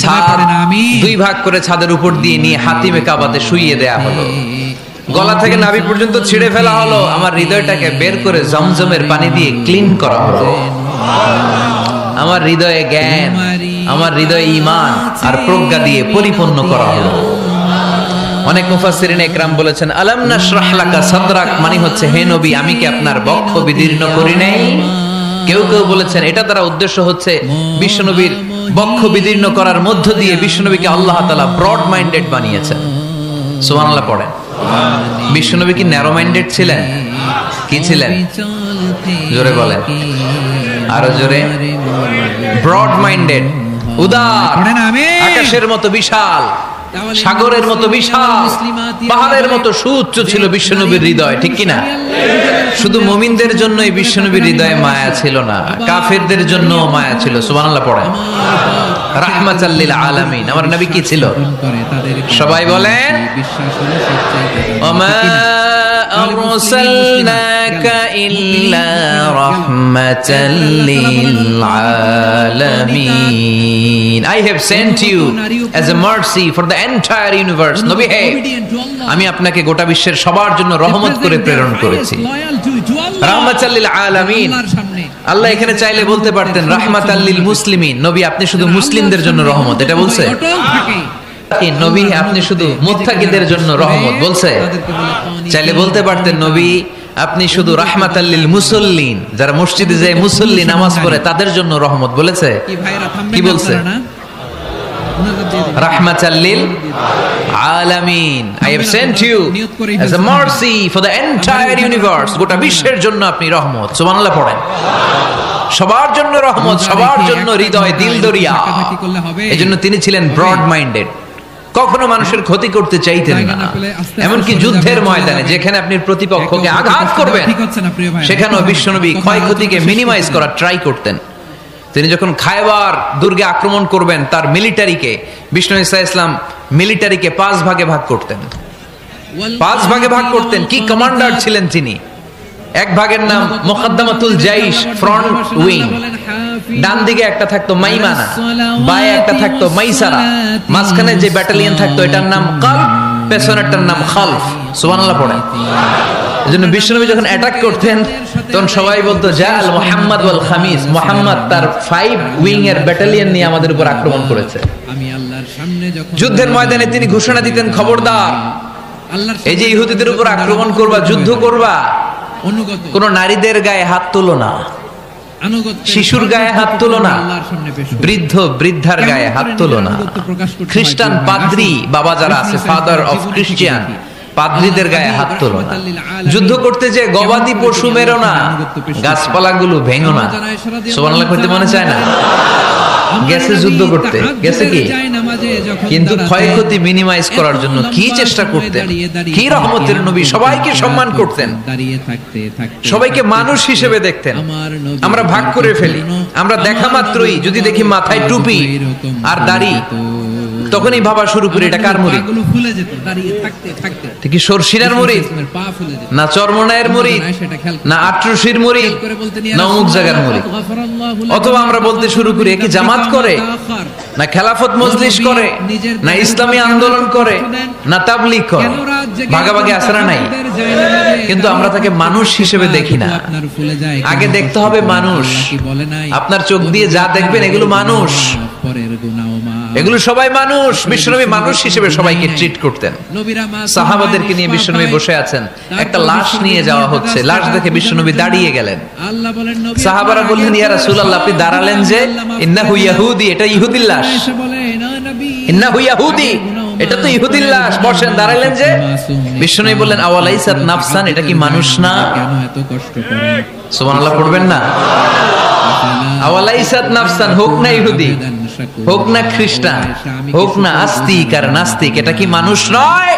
ছাদ 2 ভাগ করে ছাদের উপর দিয়ে নিয়ে হাতিমে কাবাতে শুইয়ে দেয়া হলো, গলা থেকে নাভি পর্যন্ত ছিঁড়ে ফেলা হলো, আমার হৃদয়টাকে বের করে জমজমের পানি দিয়ে ক্লিন করা হলো। আমার হৃদয়ে জ্ঞান, আমার হৃদয়ে ঈমান আর প্রজ্ঞা দিয়ে পরিপূর্ণ করা হলো। অনেক মুফাসসিরিনে ইকরাম বলেছেন আলাম নাশরাহ লাকা সাদরাক মানে হচ্ছে হে নবী আমি কি আপনার বক্ষ বিদীর্ণ করি নাই? কেউ কেউ বলেছেন এটা দ্বারা উদ্দেশ্য হচ্ছে বিশ্বনবীর বক্ষ বিদীর্ণ করার মধ্য দিয়ে বিশ্বনবীকে আল্লাহ তাআলা ব্রড মাইন্ডেড বানিয়েছেন। সুবহানাল্লাহ পড়েন। বিশ্বনবী কি ন্যারো মাইন্ডেড ছিলেন? কি ছিলেন? জোরে বলেন। আরো জোরে, ব্রড মাইন্ডেড, উদার, আকাশের মতো বিশাল, সাগরের মতো বিশাল, পাহাড়ের মতো সুউচ্চ ছিল বিশ্বনবীর হৃদয়, ঠিক কিনা? শুধু মুমিনদের জন্যই বিশ্বনবীর হৃদয়ে মায়া ছিল না, কাফেরদের জন্য মায়া ছিল। সুবহানাল্লাহ পড়েন। রাহমাতাল লিল আলামিন, আমার নবী কি ছিল? সবাই বলেন, ওমা আরসালনাকা ইল্লা রাহমাতাল লিল আলামিন। I have sent you as a mercy for the entire universe. নবী হে, আমি আপনাকে গোটা বিশ্বের সবার জন্য রহমত করে প্রেরণ করেছি। রাহমাতাল লিল আলামিন। আল্লাহ এখানে চাইলে বলতে পারতেন রাহমাতাল লিল মুসলিমিন, নবী আপনি শুধু মুসলিমদের জন্য রহমত, এটা বলছে? নবী আপনি শুধু মুত্তাকিদের জন্য রহমত, বলছে? চাইলে বলতে পারতেন নবী আপনি শুধু রাহমাতাল লিল মুসাল্লিন, যারা মসজিদে যায় মুসল্লি নামাজ পড়ে তাদের জন্য রহমত, বলেছে? কি বলছে? রাহমাতাল লিল আলামিন। I have sent you as a mercy for the entire universe. গোটা বিশ্বের জন্য আপনি রহমত। সুবহানাল্লাহ পড়েন। সবার জন্য রহমত, সবার জন্য হৃদয় দিল দরিয়া। এজন্য তিনি ছিলেন ব্রড মাইন্ডেড, কখনো মানুষের ক্ষতি করতে চাইতেন না। এমনকি যুদ্ধের ময়দানে যেখানে আপনি প্রতিপক্ষকে আঘাত করবেন সেখানেও বিশ্বনবী ক্ষয়ক্ষতিকে মিনিমাইজ করার ট্রাই করতেন। তিনি যখন খায়বার দুর্গে আক্রমণ করবেন তার মিলিটারিকে, বিষ্ণু ঈসা ইসলাম মিলিটারিকে 5 ভাগে ভাগ করতেন, 5 ভাগে ভাগ করতেন। কি কমান্ডার ছিলেন তিনি! এক ভাগের নাম মুকদ্দামাতুল জাইশ, ফ্রন্ট উইং। ডান দিকে একটা থাকতো মাইমানা, বায়ে একটা থাকতো মাইসারা, মাঝখানে যে ব্যাটালিয়ন থাকতো এটার নাম কালব, পেছনেরটার নাম খালফ। সুবহানাল্লাহ পড়েন। এজন্য বিশ্বনবী যখন অ্যাটাক করতেন তখন সবাই বলতো জাল মুহাম্মদ ওয়াল খামিস, মুহাম্মদ তার 5 উইং এর ব্যাটালিয়ন নিয়ে আমাদের উপর আক্রমণ করেছে। যুদ্ধের ময়দানে তিনি ঘোষণা দিতেন, খবরদার, এই যে ইহুদিদের উপর আক্রমণ করবা, যুদ্ধ করবা, কোন নারীদের গায়ে হাত তুলো না, শিশুর গায়ে হাত তুলো না, বৃদ্ধ বৃদ্ধার গায়ে হাত তুলো না, খ্রিস্টান পাদ্রী বাবা যারা আছে, ফাদার অফ ক্রিশ্চিয়ান, পাদ্রীদের গায়ে হাত তোলো না। যুদ্ধ করতে যে গবাদি পশু মেরো না, গাছপালাগুলো ভেঙো না। সুবহানাল্লাহ করতে মনে চায় না? গেছে যুদ্ধ করতে, গেছে কি, কিন্তু ক্ষয়ক্ষতি মিনিমাইজ করার জন্য কি চেষ্টা করতেন! কি রহমতের নবী! সবাইকে সম্মান করতেন, সবাইকে মানুষ হিসেবে দেখতেন। আমরা ভাগ করে ফেলি, আমরা দেখা মাত্রই যদি দেখি মাথায় টুপি আর দাড়ি, তখনই ভাবা শুরু করি এটা কার মুরিদ? ঠিক সরসিনার মুরিদ, না চরমনায়ের মুরিদ, না আট্রসির মুরিদ, না অমুক জায়গার মুরিদ। অথবা আমরা বলতে শুরু করি কি জামাত করে, না খেলাফত মজলিস করে, না ইসলামী আন্দোলন করে, না তাবলীগ করে। ভাগাভাগি আছে না নাই? কিন্তু আমরা তাকে মানুষ হিসেবে দেখি না। আগে দেখতে হবে মানুষ। আপনার চোখ দিয়ে যা দেখবেন এগুলো মানুষ, এগুলো সবাই মানুষ। বিশ্বনবী মানুষ হিসেবে সবাইকে ট্রিট করতেন। সাহাবাদেরকে নিয়ে বিশ্বনবী বসে আছেন, একটা লাশ নিয়ে যাওয়া হচ্ছে, লাশ দেখে বিশ্বনবী দাঁড়িয়ে গেলেন। সাহাবারা বললেন, ইয়া রাসূলুল্লাহ, আপনি দাঁড়ালেন যে? ইন্নাহু ইয়াহুদি, এটা ইহুদির লাশ। ইন্নাহু ইয়াহুদি, এটা তো ইহুদির লাশ, বসেন, দাঁড়ালেন যে? বিশ্বনবী বললেন, আওয়ালাইসাত নাফসান, এটা কি মানুষ না? সুবহানাল্লাহ পড়বেন না? আওয়ালাইসাত নাফসান, হোক না ইহুদি, হোক না খ্রিস্টান, হোক না আস্তিক আর নাস্তিক, এটা কি মানুষ নয়?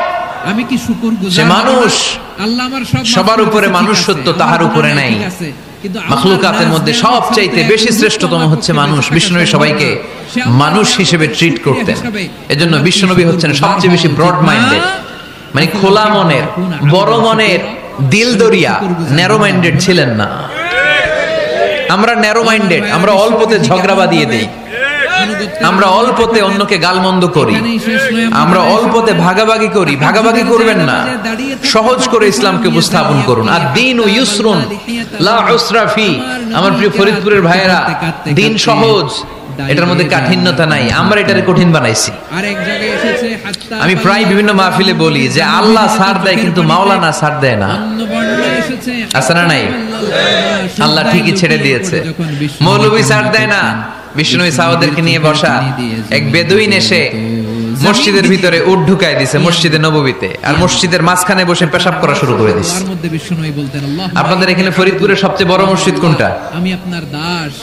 আমি কি শুকরগুজার? সে মানুষ। আল্লাহ আমার সবার উপরে মানুষ সত্য, তাহার উপরে নাই। মাখলুকাতের মধ্যে সবচাইতে বেশি শ্রেষ্ঠতম হচ্ছে মানুষ। বিশ্বনবী সবাইকে মানুষ হিসেবে ট্রিট করতেন। এজন্য বিশ্বনবী হচ্ছেন সবচেয়ে বেশি ব্রড মাইন্ডেড, মানে খোলা মনের, বড় মনের, দিল দরিয়া। ন্যারো মাইন্ডেড ছিলেন না। আমরা ন্যারো মাইন্ডেড, আমরা অল্পতে ঝগড়া বাঁধিয়ে দেই, আমরা অল্পতে অন্যকে গালমন্দ করি, আমরা অল্পতে ভাগাভাগি করি। ভাগাভাগি করবেন না, সহজ করে ইসলামকে উপস্থাপন করুন। আর দিন ও ইউসরুন লা উসরা ফি। আমার প্রিয় ফরিদপুরের ভাইয়েরা, দিন সহজ, এটার মধ্যে কাঠিন্যতা নাই। আমরা এটারে কঠিন বানাইছি। আমি প্রায় বিভিন্ন মাহফিলে বলি যে আল্লাহ ছাড় দেয় কিন্তু মাওলানা ছাড় দেয় না। আছে না নাই? আল্লাহ ঠিকই ছেড়ে দিয়েছে, মৌলবী ছাড় দেয় না। বিষ্ণু সাহাবাদেরকে নিয়ে বসা, এক বেদুইন এসে মসজিদের ভিতরে উট ঢুকায় দিছে মসজিদে নববীতে, আর মসজিদের মাঝখানে বসে পেশাব করা শুরু করে দিছে। তার মধ্যে বিষ্ণু বলতেন, আল্লাহ, আপনাদের এখানে ফরিদপুরের সবচেয়ে বড় মসজিদ কোনটা? আমি আপনার দাস,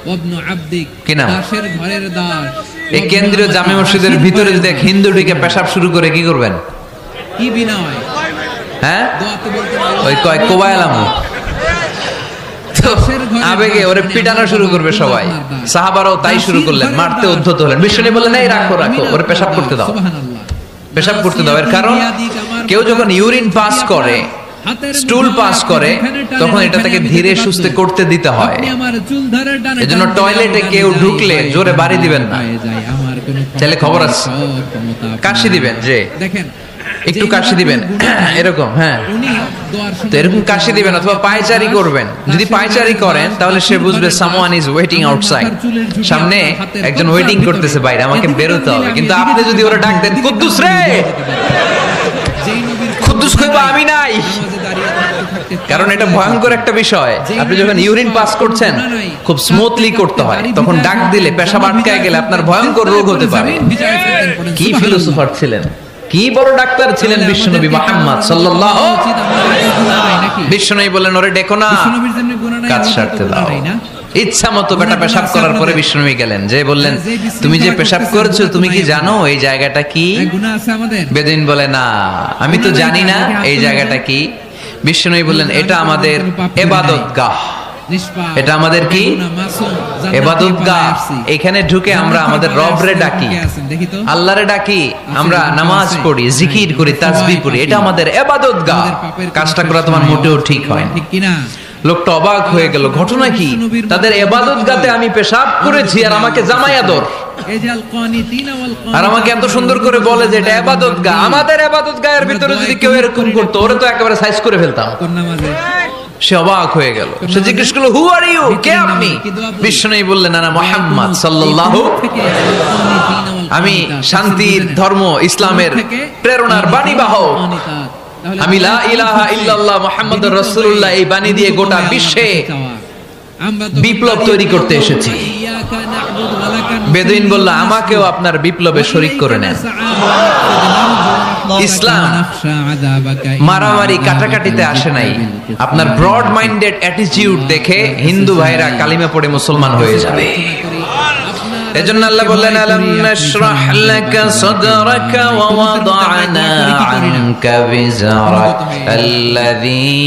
ওয়াবনু আবদিক, কি নাম? দাসের ঘরের দাস। এই কেন্দ্রীয় জামে মসজিদের ভিতরে যদি এক হিন্দু ঢুকে পেশাব শুরু করে কি করবেন? কি বিনয়! হ্যাঁ, দোয়াতে বলতেন, ওই কয় কোবাইলাম তো আবেগে ওরে পিটানো শুরু করবে সবাই। সাহাবারাও তাই শুরু করলেন, মারতে উদ্ধত হলেন। বিষ্ণু বললেন, এই রাখো রাখো, ওরে পেশাব করতে দাও, পেশাব করতে দাও। এর কারণ কেউ যখন ইউরিন পাস করে, স্টুল পাস করে, তখন এটা তাকে ধীরে সুস্থে করতে দিতে হয়। এজন্য টয়লেটে কেউ ঢুকলে জোরে বাড়ি দিবেন না, চাইলে খবর আছে কাশি দিবেন, যে দেখেন একটু কাশি দিবেন এরকম, হ্যাঁ, তো এরকম কাশি দিবেন। অথবা পায়চারি করবেন, যদি পায়চারি করেন তাহলে সে বুঝবে সামওয়ান ইজ ওয়েটিং আউটসাইড, সামনে একজন ওয়েটিং করতেছে বাইরে, আমাকে বেরোতে হবে। কিন্তু আপনি যদি ওরা ডাক দেন, কুদ্দুস রে, কুদ্দুস কইবা আমি নাই, কারণ এটা ভয়ঙ্কর একটা বিষয়। আপনি যখন ইউরিন পাস করছেন খুব স্মুথলি করতে হয়, তখন ডাক দিলে পেশাব আটকায় গেলে আপনার ভয়ঙ্কর রোগ হতে পারে। কি ফিলোসোফার ছিলেন, কি বড় ডাক্তার ছিলেন বিশ্বনবী মুহাম্মদ সাল্লাল্লাহু। বিশ্বনবী বললেন, ওরে ডেকো না, কাজ সারতে দাও। ইচ্ছা মতো বেটা পেশাব করার পরে বিশ্বনবী গেলেন, যে বললেন, তুমি যে পেশাব করছো তুমি কি জানো এই জায়গাটা কি? বেদুইন বলে, না আমি তো জানি না এই জায়গাটা কি। বিশ্বনবী বললেন, এটা আমাদের ইবাদতগাহ, এটা আমাদের কি ইবাদতগাহ। এখানে ঢুকে আমরা আমাদের রবরে ডাকি, আল্লাহরে ডাকি, আমরা নামাজ পড়ি, জিকির করি, তাসবিহ পড়ি, এটা আমাদের ইবাদতগাহ। কাজটা করা তোমার মোটেও ঠিক হয় না। ঠিক কি না? লোকটা অবাক হয়ে গেল, ঘটনা কি? তাদের ইবাদতগাহে আমি পেশাব করেছি আর আমাকে জামাই আদর, আর আমাকে এত সুন্দর করে বলে যে এটা ইবাদতগাহ। আমাদের ইবাদতগাহের ভিতরে যদি কেউ এরকম করতো, ওরে তো একেবারে সাইজ করে ফেলতাম। সে অবাক হয়ে গেল, সে জিজ্ঞেস করলো, হু আর ইউ, কে আপনি? বিষ্ণু বললেন, না মুহাম্মদ সাল্লাল্লাহু, আমি শান্তির ধর্ম ইসলামের প্রেরণার বাণীবাহক, আমি লা ইলাহা ইল্লাল্লাহ মুহাম্মাদুর রাসূলুল্লাহ এই বাণী দিয়ে গোটা বিশ্বে বিপ্লব তৈরি করতে এসেছি। বেদুইন বলল, আমাকেও আপনার বিপ্লবে শরীক করে নেন। ইসলাম মারামারি কাটাকাটিতে আসে নাই। আপনার ব্রড মাইন্ডেড অ্যাটিটিউড দেখে হিন্দু ভাইরা কালিমা পড়ে মুসলমান হয়ে যাবে। এজন্য আল্লাহ বললেন, আলাম নাশরাহ লাকা সাদরাকা ওয়া ওয়াদা'না আনকা বিজরাক আল্লাযী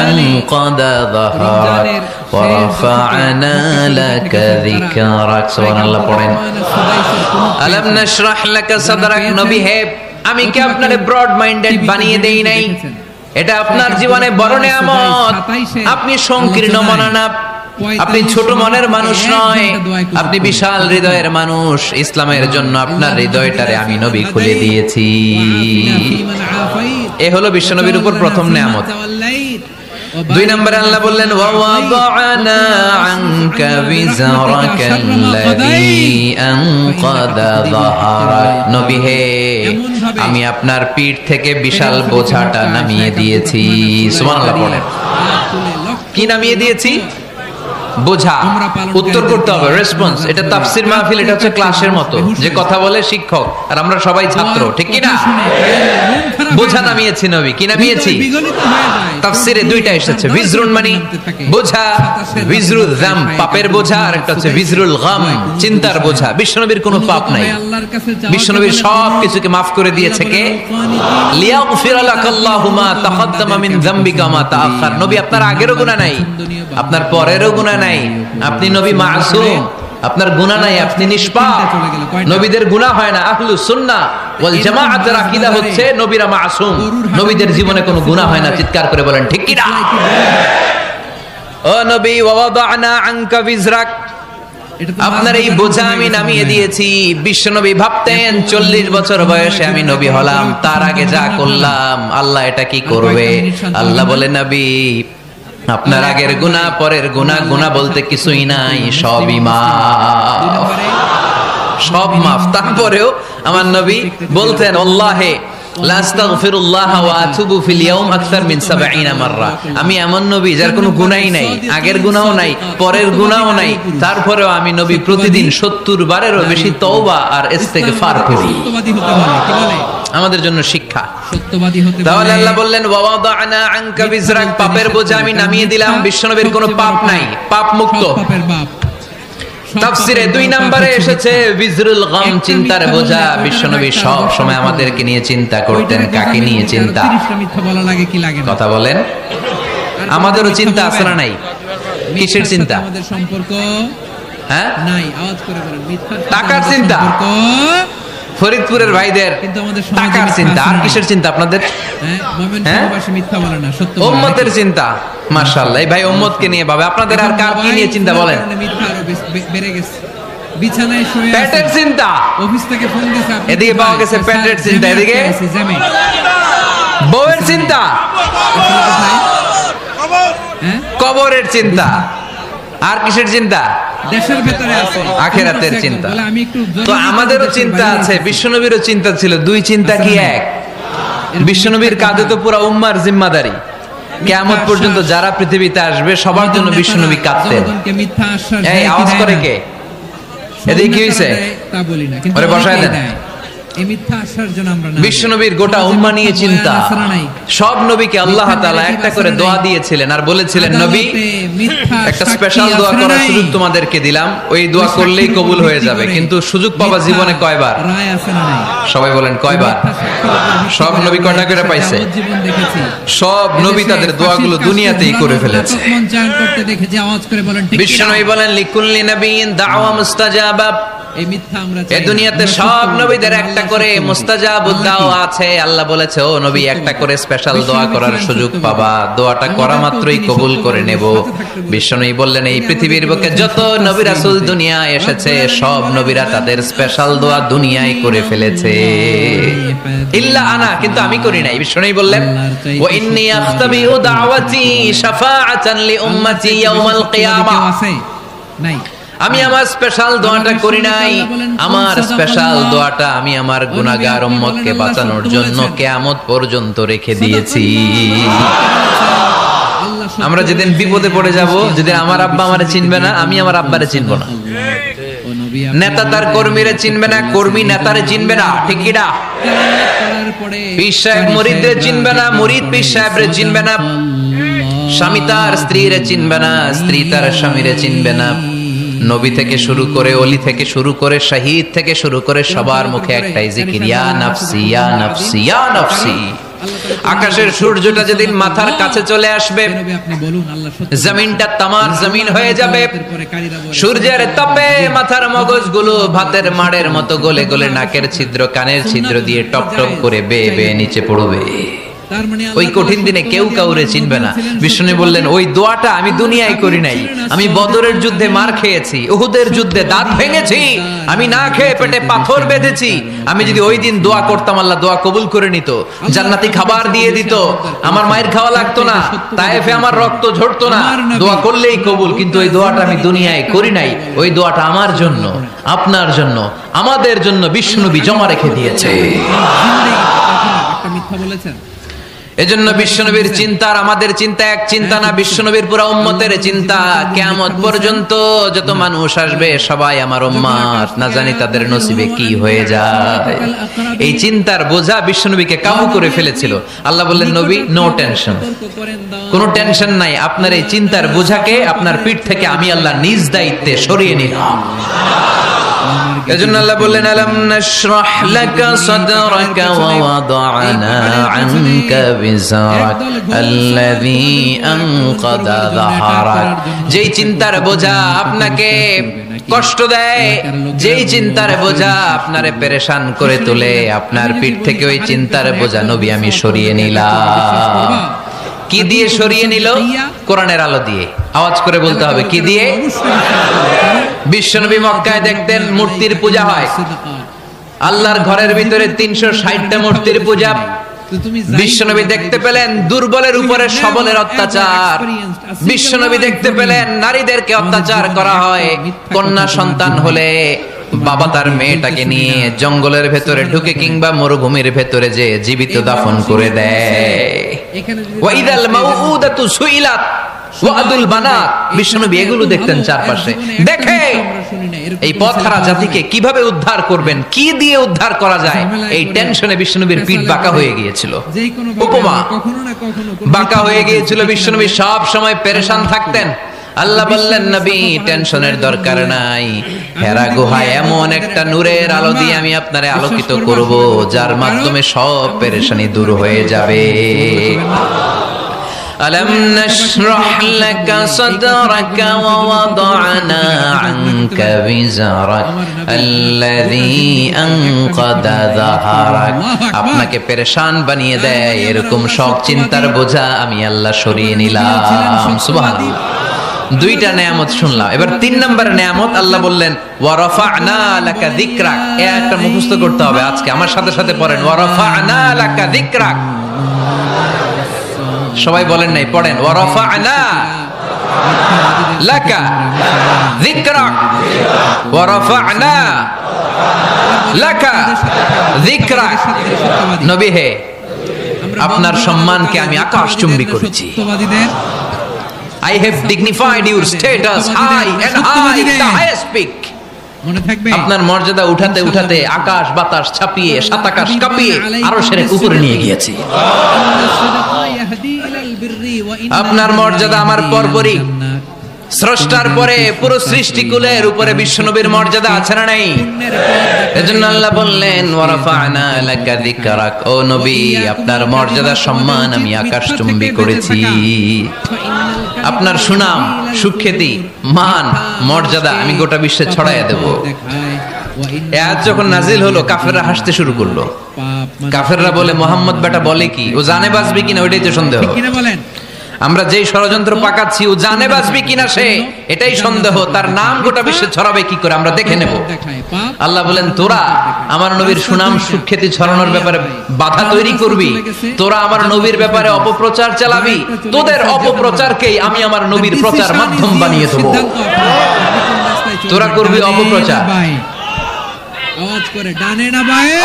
আনকাদা যাহরাক ওয়া রাফা'না লাকা যিকরাক। সুবহানাল্লাহ পড়েন। আলাম নাশরাহ লাকা সাদরাক, নবী হে, আমি কি আপনারে ব্রড মাইন্ডেড বানিয়ে দেই নাই? এটা আপনার জীবনে বড় নিয়ামত। আপনি সংকীর্ণ মনা না, আপনি ছোট মনের মানুষ নয়, আপনি বিশাল হৃদয়ের মানুষ। ইসলামের জন্য আপনার হৃদয়টারে আমি নবী খুলে দিয়েছি। এ হলো বিশ্বনবীর উপর প্রথম নিয়ামত। দুই নম্বরে আল্লাহ বললেন, ওয়া ওয়াদা'না আনকা বিজরাকাল্লাযী আনকাদা যাহরাক। নবী হে, আমি আপনার পিঠ থেকে বিশাল বোঝাটা নামিয়ে দিয়েছি। সুবহানাল্লাহ পড়েন। কি নামিয়ে দিয়েছি? বোঝা। উত্তর করতে হবে, রেসপন্স। এটা তাফসীর মাহফিল, এটা হচ্ছে ক্লাসের মতো, যে কথা বলে শিক্ষক আর আমরা সবাই ছাত্র, ঠিক কি না? বোঝা নামিয়েছি নবী। কি নামিয়েছি? তাফসীরে দুইটা এসেছে, বিজরুন মানে বোঝা, বিজরুল যাম পাপের বোঝা, আর একটা হচ্ছে বিজরুল গাম চিন্তার বোঝা। বিশ্বনবীর কোনো পাপ নাই, বিশ্বনবীর সব কিছুকে মাফ করে দিয়েছে কে? লিয়াগফির লাকাল্লাহু মা তাকাদ্দামা মিন যামবিকা মা তাআখার। নবী আপনার আগেরও গুনাহ নাই, আপনার পরেরও গুনাহ নাই, আপনি নবী মাসুম, আপনার গুনাহ নাই, আপনি নিষ্পাপ। নবীদের গুনাহ হয় না। আহলুস সুন্নাহ ওয়াল জামাআতের আকীদা হচ্ছে নবীরা মাসুম, নবীদের জীবনে কোনো গুনাহ হয় না। চিৎকার করে বলেন ঠিক কি না? ও নবী, ওয়া ওয়াদা'না আনকা বিজরাক, আপনার এই বোঝা আমি নামিয়ে দিয়েছি। বিশ্বনবী ভাবতেন 40 বছর বয়সে আমি নবী হলাম, তার আগে যা করলাম আল্লাহ এটা কি করবে? আল্লাহ বলে, নবী আপনার আগের গুনাহ, পরের গুনাহ, গুনাহ বলতে কিছুই নাই, সবই মাফ, সব মাফ। তারপরেও আমার নবী বলতেন, আল্লাহে লা আস্তাগফিরুল্লাহ ওয়া আতুবু ফিল ইয়াউম আকসার মিন 70 মাররা। আমি এমন নবী যার কোনো গুনাহই নাই, আগের গুনাহও নাই, পরের গুনাহও নাই, তারপরেও আমি নবী প্রতিদিন 70 বারেরও বেশি তওবা আর ইস্তেগফার করি। সত্যবাদী হতে বলে, কি বলে? আমাদের জন্য শিক্ষা। সত্যবাদী হতে বলে। তাহলে আল্লাহ বললেন ওয়া ওয়াদানা আনকা বিজরাক, পাপের বোঝা আমি নামিয়ে দিলাম। বিশ্বনবীর কোনো পাপ নাই, পাপ মুক্ত। পাপের বাপ। তাফসিরে 2 নম্বরে এসেছে বিজরুল গাম, চিন্তার বোঝা। বিশ্বনবী সব সময় আমাদেরকে নিয়ে চিন্তা করতেন। কাকে নিয়ে চিন্তা? 30টা মিথ্যা বলা লাগে কি লাগে না? কথা বলেন। আমাদেরও চিন্তা আছে না নাই? কিসের চিন্তা? আমাদের সম্পর্ক হ্যাঁ নাই, আওয়াজ করে বলেন। মিথ্যার সাথে টাকার আমাদের চিন্তা। সম্পর্ক, ফরিদপুরের ভাইদের কিন্তু আমাদের সমাজে টাকার মিথ্যা চিন্তা। আর আছে না? কিসের চিন্তা আপনাদের? হ্যাঁ, ময়মনসিংহবাসী মিথ্যা বলে না, সত্য বলে। উম্মতের চিন্তা। মাশাআল্লাহ, এই ভাই উম্মতকে নিয়ে ভাবে। আপনাদের আর কার কি নিয়ে চিন্তা বলেন? মিথ্যা আরো বেড়ে গেছে। বিছানায় শুয়ে আছে, পেটের চিন্তা। অফিস থেকে ফোন দিয়েছে, আপনি এদিকে কোথায়? পাওয়া গেছে পেটের চিন্তা, এদিকে জ্যামে। বউয়ের চিন্তা, আসলে কোথায়? হ্যাঁ, কবরের চিন্তা। আর কিসের চিন্তা? দেশের ভেতরে আছে, আখিরাতের চিন্তা। বলে আমি একটু তো আমাদেরও চিন্তা আছে, বিশ্বনবীরও চিন্তা ছিল। 2 চিন্তা কি এক? বিশ্বনবীর কাঁধে তো পুরো উম্মার জিম্মাদারি। কিয়ামত পর্যন্ত যারা পৃথিবীতে আসবে সবার জন্য বিশ্বনবী কাঁদতেন। জনগণকে মিথ্যা আশ্বাস এই দেয় কি আওয়াজ দেয় করে না? কে? এদিকে কি হইছে? তা বলি না, কিন্তু ওরে বসায় দেন। এই মিথ্যা আশ্বাস যেন আমরা না বিশ্বনবীর গোটা উম্মাহ নিয়ে চিন্তা। সব নবীকে আল্লাহ তাআলা একটা করে দোয়া দিয়েছিলেন আর বলেছিলেন, নবী একটা স্পেশাল দোয়া করার সুযোগ তোমাদেরকে দিলাম, ওই দোয়া করলেই কবুল হয়ে যাবে। কিন্তু সুযোগ পাবা জীবনে কয়বার? রায় আছে না নাই? সবাই বলেন কয়বার? সব নবী কয়টা করে পাইছে? জীবন দেখেছি। সব নবী তাদের দোয়াগুলো দুনিয়াতেই করে ফেলেছে। মঞ্চায়ন করতে দেখেছি, আওয়াজ করে বলেন ঠিক। বিশ্বনবী বলেন লিকুল্লি নাবিয়িন দাওয়া মুস্তাজাবা। এই মিথ্যা আমরা এই দুনিয়াতে সব নবীদের একটা করে মুস্তাজাবুদ দাওয়া আছে। আল্লাহ বলেছে, ও নবী একটা করে স্পেশাল দোয়া করার সুযোগ পাবা, দোয়াটা করা মাত্রই কবুল করে নেব। বিশ্বনবী বললেন, এই পৃথিবীর বুকে যত নবী রাসূল দুনিয়ায় এসেছে সব নবীরা তাদের স্পেশাল দোয়া দুনিয়ায় করে ফেলেছে, ইল্লা আনা, কিন্তু আমি করি নাই। বিশ্বনবী বললেন, ওয়া ইন্নী আখতাবিউ দাওয়াতি শাফাআতান লি উম্মতি ইয়াউমাল কিয়ামা। আছে নাই? আমি আমার স্পেশাল দোয়াটা করি নাই। আমার স্পেশাল দোয়াটা আমি আমার গুনাহগার উম্মতকে বাঁচানোর জন্য কিয়ামত পর্যন্ত রেখে দিয়েছি। আমরা যেদিন বিপদে পড়ে যাব, যেদিন আমার আব্বা আমারে চিনবে না, আমি আমার আব্বারে চিনব না, নেতা তার কর্মীরে চিনবে না, কর্মী নেতারে চিনবে না, ঠিক কি না? পীর সাহেব মুরিদরে চিনবে না, মুরিদ পীর সাহেবরে চিনবে না, স্বামী তার স্ত্রীরে চিনবে না, স্ত্রী তার স্বামীরে চিনবে না। নবী থেকে শুরু করে, ওলি থেকে শুরু করে, শহীদ থেকে শুরু করে সবার মুখে একটাই জিকির, ইয়া নাফসি ইয়া নাফসি ইয়া নাফসি। আকাশের সূর্যটা যেদিন মাথার কাছে চলে আসবে, জমিনটা তামার জমিন হয়ে যাবে। সূর্যের তাপে মাথার মগজগুলো ভাতের মাড়ের মতো গলে গলে নাকের ছিদ্র, কানের ছিদ্র দিয়ে টপ টপ করে বেয়ে বেয়ে নিচে পড়বে। ওই কঠিন দিনে কেউ কাউরে চিনবে না। বিষ্ণু বললেন, ওই দোয়াটা আমি দুনিয়ায় করি নাই। আমি বদরের যুদ্ধে মার খেয়েছি, উহুদের যুদ্ধে দাঁত ভেঙেছি, আমি না খেয়ে পেটে পাথর বেঁধেছি। আমি যদি ওই দিন দোয়া করতাম, আল্লাহ দোয়া কবুল করে নিত, জান্নাতি খাবার দিয়ে দিত, আমার মায়ের খাওয়া লাগতো না, তায়েফে আমার রক্ত ঝরতো না, দোয়া করলেই কবুল। কিন্তু ওই দোয়াটা আমি দুনিয়ায় করি নাই। ওই দোয়াটা আমার জন্য, আপনার জন্য, আমাদের জন্য বিশ্বনবী জমা রেখে দিয়েছে। মিথ্যা বলেছেন। এজন্য বিশ্বনবীর চিন্তা আর আমাদের চিন্তা এক চিন্তা না, বিশ্বনবীর পুরো উম্মতের চিন্তা। কিয়ামত পর্যন্ত যত মানুষ আসবে সবাই আমার উম্মত, না জানি তাদের নসিবে কি হয়ে যায়। এই চিন্তার বোঝা বিশ্বনবীকে কাবু করে ফেলেছিল। আল্লাহ বললেন, নবী নো টেনশন, কোনো টেনশন নাই, আপনার এই চিন্তার বোঝাকে আপনার পিঠ থেকে আমি আল্লাহ নিজ দায়িত্বে সরিয়ে নিলাম। এজন্য আল্লাহ বললেন, আলাম নাশরাহ লাকা সাদরাকা ওয়া ওয়াদা'না আনকা বিজরাক আল্লাযী আনকাদা যাহরাক। যেই চিন্তার বোঝা আপনাকে কষ্ট দেয়, যেই চিন্তার বোঝা আপনারে পেরেশান করে তোলে, আপনার পিঠ থেকে ওই চিন্তার বোঝা নবী আমি সরিয়ে নিলাম। কি দিয়ে সরিয়ে নিল? কোরআনের আলো দিয়ে। আওয়াজ করে বলতে হবে, কি দিয়ে? বিশ্বনবী মক্কায় দেখতেন মূর্তির পূজা হয়, আল্লাহর ঘরের ভিতরে 360টা মূর্তির পূজা। বিশ্বনবী দেখতে পেলেন দুর্বলের উপরে সবলের অত্যাচার। বিশ্বনবী দেখতে পেলেন নারীদেরকে অত্যাচার করা হয়, কন্যা সন্তান হলে বাবা তার মেয়েটাকে নিয়ে জঙ্গলের ভেতরে ঢুকে কিংবা মরুভূমির ভেতরে যে জীবিত দাফন করে দেয়। ওয়াইদাল মাউউদাতু সুইলাত ওয়াদুল বানাত, বিশ্বনবী এগুলো দেখতেন চারপাশে, দেখে এই পথহারা জাতিকে কিভাবে উদ্ধার করবেন, কি দিয়ে উদ্ধার করা যায়, এই টেনশনে বিশ্বনবীর পিঠ বাঁকা হয়ে গিয়েছিল। উপমা বাঁকা হয়ে গিয়েছিল, বিশ্বনবী সব সময় পেরেশান থাকতেন। আল্লাহ বললেন, নবী টেনশনের দরকার নাই, হেরা গুহায় এমন একটা নূরের আলো দিয়ে আমি আপনারে আলোকিত করব যার মাধ্যমে সব পেরেশানি দূর হয়ে যাবে। ألم نشرح لك صدرك ووضعنا عنك وزرك الذي أنقض ظهرك। আপনাকে পেরেশান বানিয়ে দেয় এরকম সব চিন্তার বোঝা আমি আল্লাহ সরিয়ে নিলাম। সুবহানাল্লাহ। দুইটা নেয়ামত শুনলাম, এবার 3 নম্বর নেয়ামত আল্লাহ বললেন ওয়া রাফা'না লাকা যিকরাক। একটা মুখস্থ করতে হবে আজকে, আমার সাথে সাথে পড়েন ওয়া রাফা'না লাকা যিকরাক। সবাই বলেন নাই, পড়েন ওয়া রাফা'না লাকা যিকরাক ওয়া রাফা'না লাকা যিকরাক। নবী হে, আপনার সম্মানকে আমি আকাশচুম্বী করেছি। I have dignified your status high and high, the highest peak. মনে থাকবে, আপনার মর্যাদা উঠাতে উঠাতে আকাশ বাতাস ছাপিয়ে সাত আকাশ কাঁপিয়ে আরশের উপরে নিয়ে গিয়েছি। আপনার মর্যাদা আমার পরপরই, স্রষ্টার পরে পুরো সৃষ্টিকুলের উপরে বিশ্বনবীর মর্যাদা আছে না নাই? এজন্য আল্লাহ বললেন ওয়া রাফা'না লাকা যিকরাক, ও নবী আপনার মর্যাদা সম্মান আমি আকাশচুম্বী করেছি। আপনার সুনাম সুখ্যাতি মান মর্যাদা আমি গোটা বিশ্বে ছড়াইয়া দেব। আয়াত যখন নাজিল হলো কাফেররা হাসতে শুরু করলো। কাফেররা বলে মুহাম্মদ বেটা বলে কি, ও জানে বাঁচবে কিনা ওইটাই তো সন্দেহ। আমরা যেই ষড়যন্ত্র পাকাচ্ছি ও জানে বাঁচবে কিনা সে এটাই সন্দেহ, তার নাম গোটা বিশ্বে ছড়াবে কি করে আমরা দেখে নেব। আল্লাহ বলেন তোরা আমার নবীর সুনাম সুখ্যাতি ছড়ানোর ব্যাপারে বাধা তৈরি করবি, তোরা আমার নবীর ব্যাপারে অপপ্রচার চালাবি, তোদের অপপ্রচারকেই আমি আমার নবীর প্রচার মাধ্যম বানিয়ে দেব। তোরা করবি অপপ্রচার। আওয়াজ করে ডানে না বায়ে।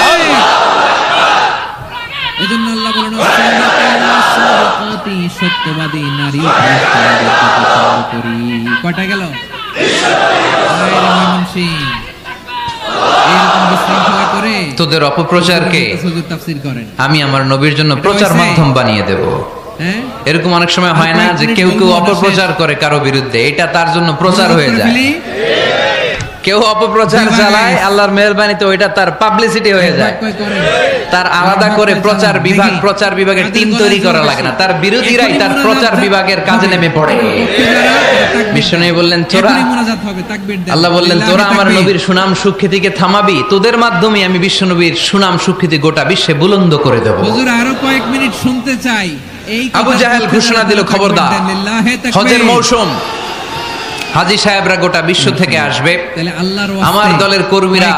এজন্য আল্লাহ বলেন সত্যবাদী নারী করি। কয়টা গেল? তোদের অপপ্রচারকে আমি আমার নবীর জন্য প্রচার মাধ্যম বানিয়ে দেব। এরকম অনেক সময় হয় না যে কেউ কেউ অপপ্রচার করে কারো বিরুদ্ধে, এটা তার জন্য প্রচার হয়ে যায়। কেউ অপপ্রচার চালায়, আল্লাহর মেহেরবানিতে ওইটা তার পাবলিসিটি হয়ে যায়। তার আলাদা করে প্রচার বিভাগের টিম তৈরি করা লাগে না, তার বিরোধীরাই তার প্রচার বিভাগের কাজে নেমে পড়ে। বিশ্বনবী বললেন তোরা, আল্লাহ বললেন তোরা আমার নবীর সুনাম সুখ্যাতিকে থামাবি, তোদের মাধ্যমে আমি বিশ্বনবীর সুনাম সুখ্যাতি গোটা বিশ্বে বুলন্দ করে দেব। হুজুর আরো কয়েক মিনিট শুনতে চাই। আবু জাহেল ঘোষণা দিল, খবরদার হজের মৌসুম, হাজী সাহেবরা গোটা বিশ্ব থেকে আসবে, আমার দলের কর্মীরা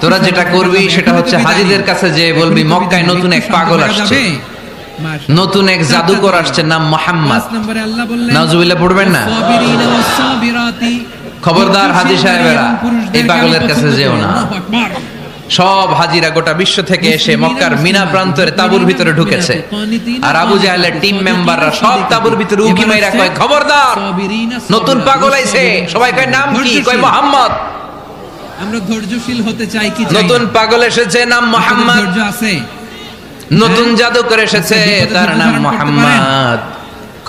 তোরা যেটা করবি সেটা হচ্ছে হাজীদের কাছে যে বলবি মক্কায় নতুন এক পাগল আসছে, নতুন এক জাদুকর আসছে, নাম মুহাম্মদ। নাউজুবিল্লাহ পড়বেন না। খবরদার হাজী সাহেবেরা এই পাগলের কাছে যেও না। সব হাজিরা গোটা বিশ্ব থেকে এসে মক্কার মিনা প্রান্তরে তাঁবুর ভিতরে ঢুকেছে, আর আবু জাহেলের টিম মেম্বাররা সব তাঁবুর ভিতরে উকি মাইরা কয় খবরদার নতুন পাগল আইছে। সবাই কয় নাম কি? কয় মুহাম্মদ। আমরা ধৈর্যশীল হতে চাই কি? নতুন পাগল এসেছে, নাম মুহাম্মদ। ধৈর্য আছে। নতুন জাদুকর এসেছে, তার নাম মুহাম্মদ।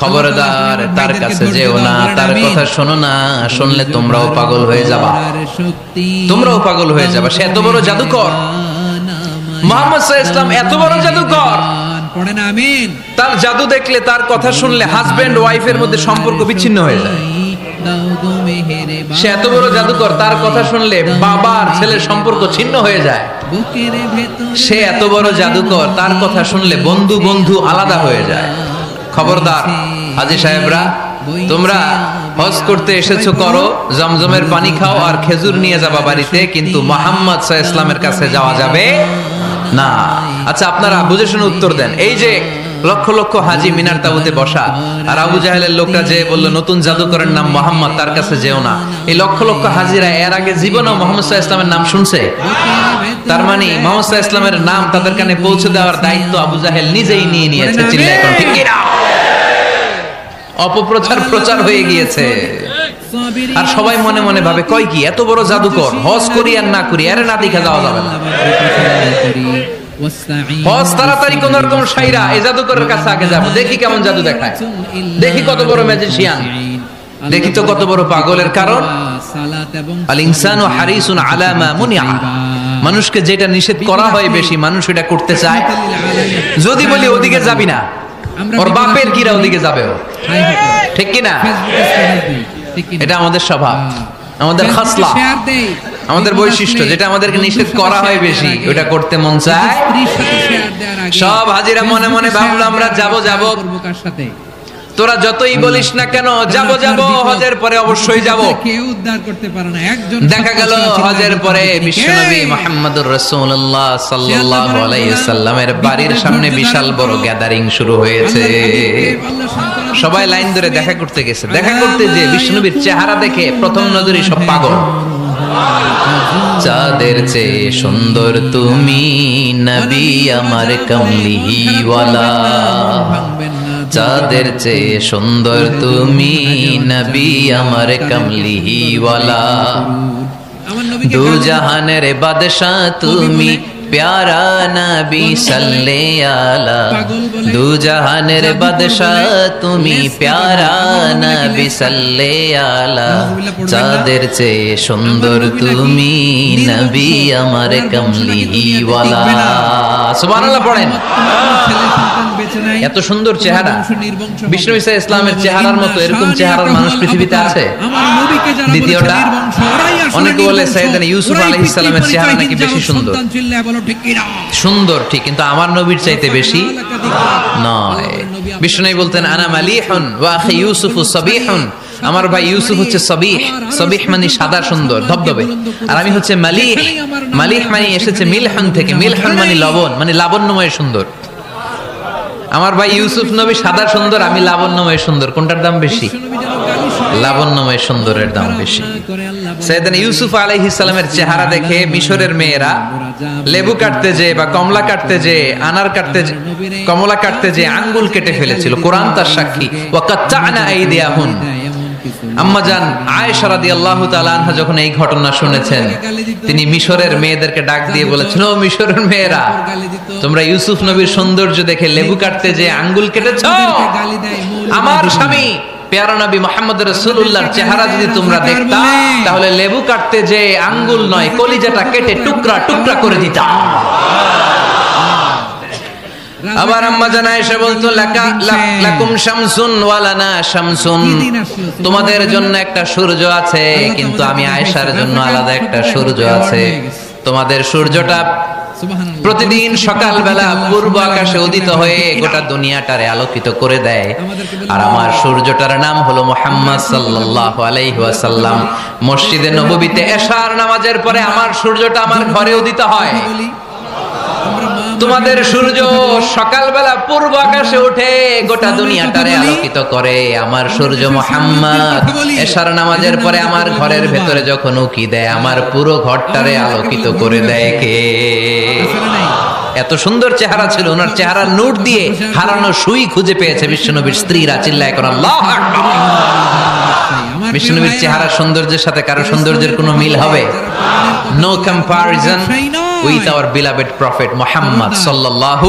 খবরদার তার কাছে যেও না, তার কথা শোনো না, শুনলে তোমরাও পাগল হয়ে যাবা, তোমরাও পাগল হয়ে যাবা। সে এত বড় জাদুকর, মুহাম্মদ সাল্লাল্লাহু আলাইহি ওয়াসাল্লাম এত বড় জাদুকর। পড়েন আমিন। তার জাদু দেখলে, তার কথা শুনলে হাজবেন্ড ওয়াইফের মধ্যে সম্পর্ক বিচ্ছিন্ন হয়ে যায়। সে এত বড় জাদুকর, তার কথা শুনলে বাবার ছেলের সম্পর্ক ছিন্ন হয়ে যায়। সে এত বড় জাদুকর, তার কথা শুনলে বন্ধু বন্ধু আলাদা হয়ে যায়। খবরদার হাজী সাহেবরা, তোমরা হজ করতে এসেছো করো, জমজমের পানি খাও আর খেজুর নিয়ে যাবা বাড়িতে, কিন্তু মুহাম্মদ সাল্লাল্লাহু আলাইহি ওয়াসাল্লামের কাছে যাওয়া যাবে না। আচ্ছা আপনারা বুঝে শুনে উত্তর দেন। এই যে লক্ষ লক্ষ হাজি মিনার তাবুতে বসা, আর আবু জাহেলের লোকটা যে বললো নতুন জাদুকরের নাম মোহাম্মদ, তার কাছে যেও না। এই লক্ষ লক্ষ হাজিরা এর আগে জীবনেও মোহাম্মদ সাল্লাল্লাহু আলাইহি ওয়াসাল্লামের নাম শুনছে? তার মানে মোহাম্মদ সাল্লাল্লাহু আলাইহি ওয়াসাল্লামের নাম তাদের কানে পৌঁছে দেওয়ার দায়িত্ব আবু জাহেল নিজেই নিয়ে নিয়েছে। চিল্লায় এখন ঠিক কি না? অপপ্রচার প্রচার হয়ে গিয়েছে। আর সবাই মনে মনে ভাবে, কয় কি এত বড় জাদুকর, হজ করি আর না করি এর না দেখা যাওয়া যাবে না। হজ তাড়াতাড়ি কোন রকম সাইরা এই জাদুকরের কাছে আগে যাব, দেখি কেমন জাদু দেখায়, দেখি কত বড় ম্যাজিশিয়ান, দেখি তো কত বড় পাগলের। কারণ আল ইনসানু হারিসুন আলা মা মুনিআ, মানুষকে যেটা নিষেধ করা হয় বেশি মানুষ এটা করতে চায়। যদি বলি ওদিকে যাবি না, ওর বাপের কিরা ওদিকে যাবে, ঠিক কি না? এটা আমাদের স্বভাব, আমাদের খাসলা, আমাদের বৈশিষ্ট্য, যেটা আমাদেরকে নিষেধ করা হয় বেশি ওটা করতে মন চায়। সব হাজিরা মনে মনে ভাবলো আমরা যাব যাব, তোরা যতই বলিস না কেন যাব যাব, হজের পরে অবশ্যই যাব। কেউ উদ্ধার করতে পারে না। একজন দেখা গেল হজের পরে বিশ্বনবী মুহাম্মদুর রাসূলুল্লাহ সাল্লাল্লাহু আলাইহি সাল্লামের বাড়ির সামনে বিশাল বড় গ্যাদারিং শুরু হয়েছে। সবাই লাইন ধরে দেখা করতে গেছে। দেখা করতে যে বিশ্বনবীর চেহারা দেখে প্রথম নজরেই সব পাগল। চাঁদের চেয়ে সুন্দর তুমি নবী আমার কামলিওয়ালা, চাঁদের চেয়ে সুন্দর তুমি নবী আমার কামলিওয়ালা, দু জাহানের বাদশাহ তুমি প্যারা নবী সাল্লে আলা, দু জাহানের বাদশাহ তুমি প্যারা নবী সাল্লে আলা, চাঁদের চেয়ে সুন্দর তুমি নবী আমার কামলিওয়ালা। সুবহানাল্লাহ পড়েন। এত সুন্দর চেহারা, বিষ্ণু ঈসা ইসলামের চেহারার মতো এরকম চেহারার মানুষ পৃথিবীতে আছে? দ্বিতীয়টা, অনেকে বলে সাইয়েদনা ইউসুফ আলাইহিস সালামের চেহারা নাকি বেশি সুন্দর। সুন্দর ঠিক, কিন্তু আমার নবীর চাইতে বেশি নয়। বিষ্ণু বলতেন আনা মালিহুন ওয়া আখি ইউসুফু সাবিহুন, আমার ভাই ইউসুফ হচ্ছে সাবিহ, সাবিহ মানে সাদা সুন্দর ধবধবে, আর আমি হচ্ছে মালিহ। মালিহ মানে এসেছে মিলহন থেকে, মিলহন মানে লবণ, মানে লাবণ্যময় সুন্দর। আমার ভাই ইউসুফ নবী সাদা সুন্দর, আমি লাবণ্যময় সুন্দর। কোনটার দাম বেশি? লাবণ্যময় সুন্দরের দাম বেশি। সাইয়েদনা ইউসুফ আলাইহিস সালামের চেহারা দেখে মিশরের মেয়েরা লেবু কাটতে যে বা কমলা কাটতে যে, আনার কাটতে যে, কমলা কাটতে যে আঙ্গুল কেটে ফেলেছিল। কোরআন তার সাক্ষী। ওয়া কাত্তা'না আইদিয়াহুন। আম্মা জান আয়েশা রাদিয়াল্লাহু তাআলা আনহা যখন এই ঘটনা শুনেছেন, তিনি মিশরের মেয়েদেরকে ডাক দিয়ে বলেছেন, ও মিশরের মেয়েরা, তোমরা ইউসুফ নবীর সৌন্দর্য দেখে লেবু কাটতে যে আঙ্গুল কেটেছো, আমার স্বামী প্যারা নবী মুহাম্মদ রাসূলুল্লাহর চেহারা যদি তোমরা দেখতা, তাহলে লেবু কাটতে যে আঙ্গুল নয়, কলিজাটা কেটে টুকরা টুকরা করে দিতা। আবার আম্মা জান আয়েশা বলতো, লাকুম শামসুন ওয়া লানা শামসুন, তোমাদের জন্য একটা সূর্য আছে, কিন্তু আমি আয়েশার জন্য আলাদা একটা সূর্য আছে। তোমাদের সূর্যটা প্রতিদিন সকালবেলা পূর্ব আকাশে উদিত হয়ে গোটা দুনিয়াটারে আলোকিত করে দেয়, আর আমার সূর্যটার নাম হলো মুহাম্মদ সাল্লাল্লাহু আলাইহি ওয়াসাল্লাম। মসজিদে নববীতে এশার নামাজের পরে আমার সূর্যটা আমার ঘরে উদিত হয়। তোমাদের সূর্য সকালবেলা পূর্ব আকাশে উঠে গোটা দুনিয়াটারে আলোকিত করে, আমার সূর্য মুহাম্মদ এশার নামাজের পরে আমার ঘরের ভেতরে যখন উকি দেয়, আমার পুরো ঘরটারে আলোকিত করে দেয় কে? এত সুন্দর চেহারা ছিল, ওনার চেহারার নূর দিয়ে হারানো সুই খুঁজে পেয়েছে বিশ্বনবীর স্ত্রীরা। চিল্লায় করে আল্লাহু আকবার। বিশ্বনবীর চেহারার সৌন্দর্যের সাথে কারো সৌন্দর্যের কোনো মিল হবে? No comparison with our beloved prophet Muhammad sallallahu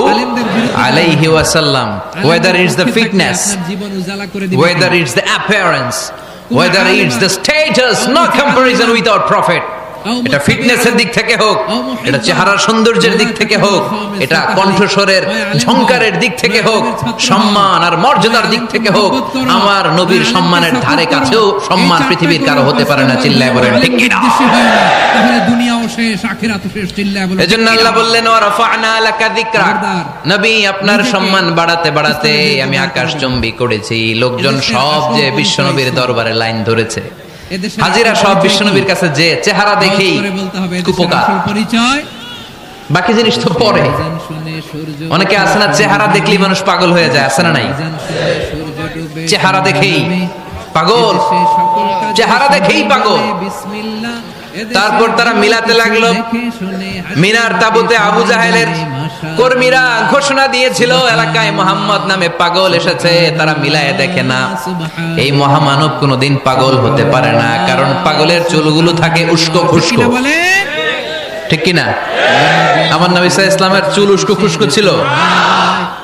alayhi wasallam. Whether it's the fitness, whether it's the appearance, whether it's the status, no comparison with our prophet. এটা ফিটনেসের দিক থেকে হোক, এটা চেহারার সৌন্দর্যের দিক থেকে হোক, এটা কণ্ঠস্বরের ঝংকারের দিক থেকে হোক, সম্মান আর মর্যাদার দিক থেকে হোক, আমার নবীর সম্মানের ধারে কাছেও সম্মান পৃথিবীর কারো হতে পারে না। চিল্লায় বলেন ঠিক কি না? তাহলে দুনিয়াও শেষ, আখিরাতও শেষ। চিল্লায় বলেন। এজন্য আল্লাহ বললেন, ওয়া রাফা'না লাকা যিকরাক, নবী আপনার সম্মান বাড়াতে বাড়াতে আমি আকাশচুম্বী করেছি। লোকজন সব যে বিশ্বনবীর দরবারে লাইন ধরেছে, হাজিরা সব বিশ্বনবীর কাছে যে চেহারা দেখেই কুপকার। বাকি জিনিস তো পরে। অনেকে আছে না, চেহারা দেখলেই মানুষ পাগল হয়ে যায়, আছে না নাই? চেহারা দেখেই পাগল, চেহারা দেখেই পাগল। তারপর তারা মিলাতে লাগলো। মিনার তাবুতে আবু জাহেলের কর্মীরা ঘোষণা দিয়েছিল এলাকায় মুহাম্মদ নামে পাগল এসেছে। তারা মিলায়ে দেখে না, এই মহামানব কোনোদিন পাগল হতে পারে না, কারণ পাগলের চুলগুলো থাকে উস্কো খুস্কো, ঠিক কিনা? আমার নবী সাল্লাল্লাহু আলাইহি ওয়াসাল্লামের চুল উস্কো খুস্কো ছিল,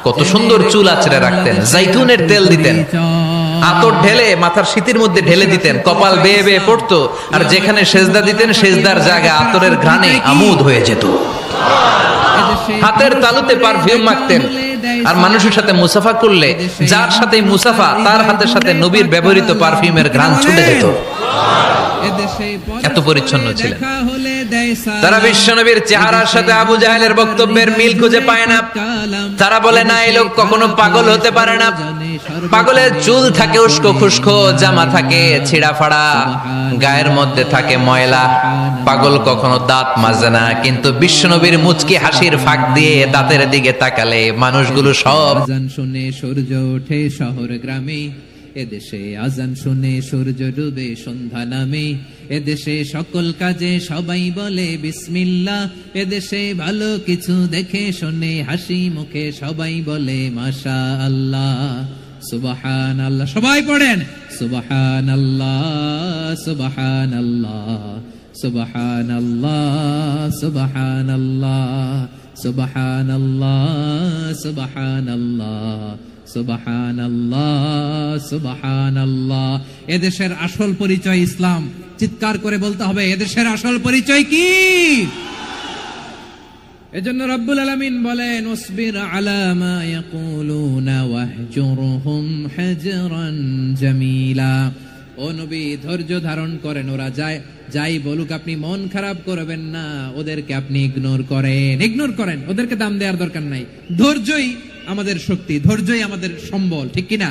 কত সুন্দর চুল আঁচড়ে রাখতেন, জাইতুনের তেল দিতেন, আতর ঢেলে মাথার শীতের মধ্যে ঢেলে দিতেন, কপাল বেয়ে বেয়ে পড়তো, আর যেখানে সেজদা দিতেন সেজদার জায়গা আতরের ঘ্রাণে আমোদ হয়ে যেত। হাতের তালুতে পারফিউম মাখতেন, আর মানুষের সাথে মুসাফা করলে যার সাথে মুসাফা তার হাতের সাথে নবীর ব্যবহৃত পারফিউমের ঘ্রাণ ছুটে যেত। এত পরিচ্ছন্ন ছিলেন তারা। বিশ্বনবীর চেহারার সাথে আবু জাহেলের বক্তব্যের মিল খুঁজে পায় না। তারা বলে না, এই লোক কখনো পাগল হতে পারে না। পাগলের চুল থাকে উস্কো খুস্কো, জামা থাকে ছিঁড়া ফাড়া, গায়ের মধ্যে থাকে ময়লা। পাগল কখনো দাঁত মাজে না, কিন্তু বিশ্বনবীর মুচকি হাসির ফাঁক দিয়ে দাঁতের দিকে তাকালে মানুষগুলো সব শুনে সূর্য ওঠে শহর গ্রামে, এদেশে আজান শুনে সূর্য ডুবে সন্ধ্যা নামে, এদেশে সকল কাজে সবাই বলে বিসমিল্লাহ, এদেশে ভালো কিছু দেখে শুনে হাসি মুখে সবাই বলে মাশাআল্লাহ, সুবহানাল্লাহ। সবাই পড়েন সুবহানাল্লাহ, সুবহানাল্লাহ, সুবহানাল্লাহ, সুবহানাল্লাহ, সুবহানাল্লাহ, সুবহানাল্লাহ, সুবহানাল্লাহ, সুবহানাল্লাহ। এদেশের আসল পরিচয় ইসলাম। চিৎকার করে বলতে হবে, এদেশের আসল পরিচয় কি? এজন্য রব্বুল আলামিন বলেন, ওয়াসবির আলা মা ইয়াকুলুনা ওয়াহজুরহুম হাজরান জামিলা। ও নবী, ধৈর্য ধারণ করেন, ওরা যাই বলুক আপনি মন খারাপ করবেন না, ওদেরকে আপনি ইগনোর করেন, ওদেরকে দাম দেওয়ার দরকার নাই। ধৈর্যই আমাদের শক্তি, ধৈর্যই আমাদের সম্বল, ঠিক কিনা?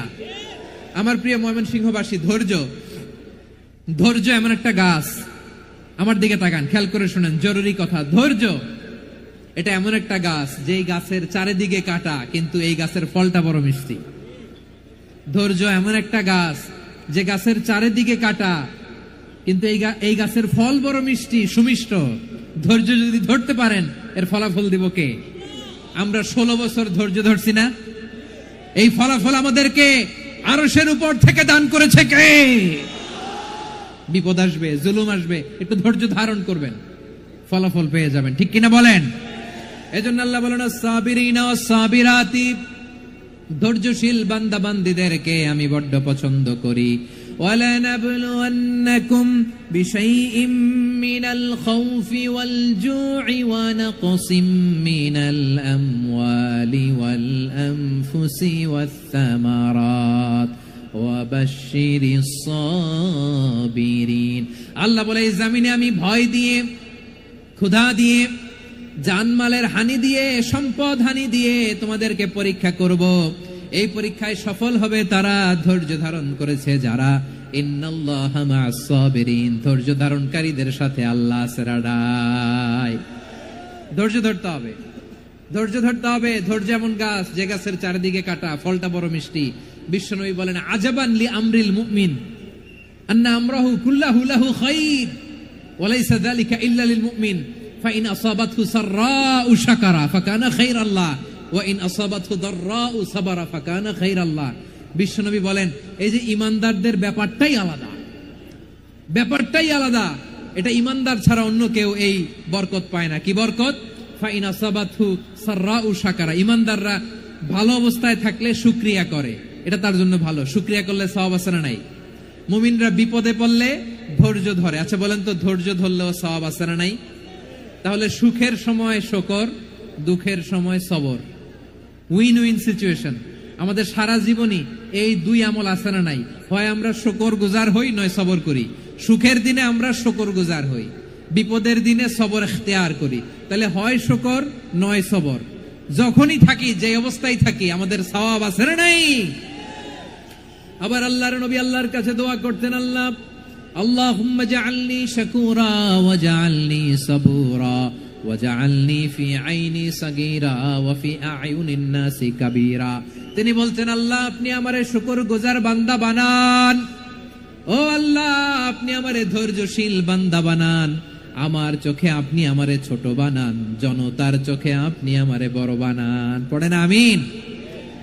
আমার প্রিয় ময়মনসিংহবাসী, ধৈর্য এমন একটা গাছ, আমার দিকে তাকান, খেয়াল করে শুনেন, জরুরি কথা। ধৈর্য এটা এমন একটা গাছ, যেই গাছের চারিদিকে কাটা, কিন্তু এই গাছের ফলটা বড় মিষ্টি। ধৈর্য এমন একটা গাছ, যে গাছের চারিদিকে কাটা, কিন্তু এই গাছের ফল বড় মিষ্টি, সুমিষ্ট। ধৈর্য যদি ধরতে পারেন, এর ফলাফল দিব কে? আমরা 16 বছর ধৈর্য ধরছি না? এই ফলাফল আমাদেরকে আরশের উপর থেকে দান করেছে কে? বিপদ আসবে, জুলুম আসবে, একটু ধৈর্য ধারণ করবেন, ফলাফল পেয়ে যাবেন, ঠিক কিনা বলেন? এজন্য আল্লাহ বলেন, আস-সাবিরিনা ওয়াস-সাবিরাতি, ধৈর্যশীল বান্দা বান্দীদেরকে আমি বড্ড পছন্দ করি। وَلَنَبْلُوَنَّكُمْ بِشَيْءٍ مِّنَ الْخَوْفِ وَالْجُوعِ وَنَقْصٍ مِّنَ الْأَمْوَالِ وَالْأَنفُسِ وَالثَّمَرَاتِ وَبَشِّرِ الصَّابِرِينَ। আল্লাহ বলে, এই জমিনে আমি ভয় দিয়ে, ক্ষুধা দিয়ে, জানমালের হানি দিয়ে, সম্পদ হানি দিয়ে তোমাদেরকে পরীক্ষা করব। এই পরীক্ষায় সফল হবে তারা ধৈর্য ধারণ করেছে যারা। ইন্নাল্লাহা মা'আস সাবিরিন, ধৈর্য ধারণকারীদের সাথে আল্লাহ আছে। ধৈর্য ধরতে হবে, ধৈর্য ধরতে হবে। ধৈর্য এমন গাছ, যে গাছের চারিদিকে কাটা, ফলটা বড় মিষ্টি। বিশ্বনবী বলেন, আজাবান লি আমরিল মুমিন আন্না আমরাহু কুল্লাহু লাহু খাইর ওয়া লাইসা যালিকা ইল্লা লিল মুমিন ফাইন আসাবাতহু সাররাউ শাকারা ফাকানা খাইরাল্লাহ ওয়া ইন আসাবাতহু দাররাউ সাবারা ফাকানা খাইরাল্লাহ। বিশ্বনবী বলেন, এই যে ইমানদারদের ব্যাপারটাই আলাদা, ব্যাপারটাই আলাদা। এটা ইমানদার ছাড়া অন্য কেউ এই বরকত পায় না। কি বরকত? ফাইন আসাবাতহু সাররাউ শাকারা। ইমানদাররা ভালো অবস্থায় থাকলে শুকরিয়া করে, এটা তার জন্য ভালো। শুকরিয়া করলে সওয়াব আছে না নাই? মুমিনরা বিপদে পড়লে ধৈর্য ধরে। আচ্ছা বলেন তো, ধৈর্য ধরলেও সওয়াব আছে না নাই? তাহলে সুখের সময় শুকর, দুঃখের সময় সবর, উইন উইন সিচুয়েশন। আমাদের সারা জীবনই এই দুই আমল আছে না নাই? হয় আমরা শুকর গুজার হই, নয় সবর করি। সুখের দিনে আমরা শুকর গুজার হই, বিপদের দিনে সবর ইখতিয়ার করি। তাহলে হয় শুকর নয় সবর। যখনই থাকি, যে অবস্থায় থাকি, আমাদের সওয়াব আছে না নাই? আবার আল্লাহর নবী আল্লাহর কাছে দোয়া করতেন, আল্লাহ আল্লাহুম্মা জাআলনি শাকুরা ওয়া জাআলনি সাবুরা ওয়া জাআলনি ফি আইনি সাগীরা ওয়া ফি আ'য়ুনিন নাসি কাবীরা। তিনি বলতেন, আল্লাহ আপনি আমারে শুকরগুজার বান্দা বানান, ও আল্লাহ আপনি আমারে ধৈর্যশীল বান্দা বানান, আমার চোখে আপনি আমারে ছোট বানান, জনতার চোখে আপনি আমারে বড় বানান। পড়েন আমিন।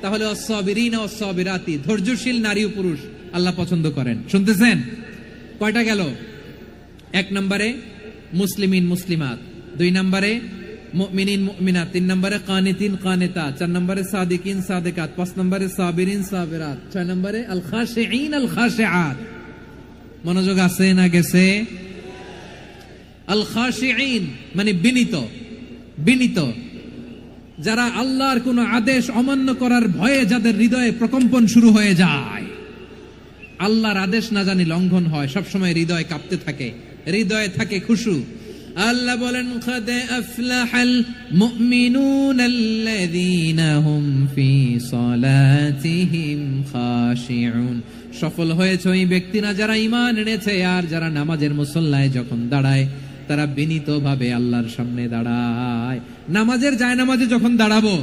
তাহলে অস-সাবিরিনা ওয়াস-সাবিরাতি, ধৈর্যশীল নারী ও পুরুষ আল্লাহ পছন্দ করেন। শুনতেছেন? কয়টা গেল? 1 নম্বরে মুসলিমিন মুসলিমাত, 2 নম্বরে মুমিনিন মুমিনাত, 3 নম্বরে কানিতিন কানিতাত, 4 নম্বরে সাদিকিন সাদিকাত, 5 নম্বরে সাবিরিন সাবিরাত, 6 নম্বরে আল খাশিঈন আল খাশিআত। মনোযোগ আছে না গেছে? আল খাশিঈন মানে বিনীত, বিনীত, যারা আল্লাহর কোন আদেশ অমান্য করার ভয়ে যাদের হৃদয়ে প্রকম্পন শুরু হয়ে যায়, আল্লাহর আদেশ না জানি লঙ্ঘন হয়, সবসময় হৃদয় কাঁপতে থাকে, হৃদয়ে থাকে খুশু। আল্লাহ বলেন, কাদ আফলাহাল মুমিনুনাল্লাযীনা হুম ফি সালাতিহিম খাশিউন। সফল হয়েছে ওই ব্যক্তিরা যারা ঈমান এনেছে আর যারা নামাজের মুসল্লায় যখন দাঁড়ায় তারা বিনীতভাবে আল্লাহর সামনে দাঁড়ায়। নামাজের জায়নামাজে যখন দাঁড়াবো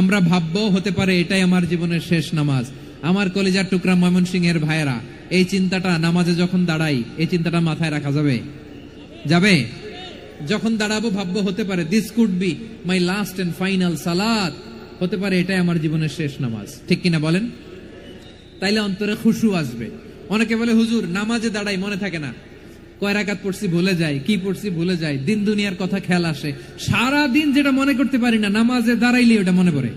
আমরা ভাববো হতে পারে এটাই আমার জীবনের শেষ নামাজ। আমার কলিজার টুকরা ময়মনসিংহের ভাইয়েরা, এই চিন্তাটা নামাজে যখন দাঁড়াই, এই চিন্তাটা মাথায় রাখা যাবে? যাবে? যখন দাঁড়াবো ভাববো হতে পারে this could be my last and final সালাত, হতে পারে এটাই আমার জীবনের শেষ নামাজ। ঠিক কিনা বলেন? তাইলে অন্তরে খুশু আসবে। অনেকে বলে, হুজুর নামাজে দাঁড়াই মনে থাকে না, কয় রাকাত পড়ছি ভুলে যাই, কি পড়ছি ভুলে যাই, দিন দুনিয়ার কথা খেয়াল আসে, সারা দিন যেটা মনে করতে পারি না নামাজে দাঁড়াইলে ওটা মনে পড়ে।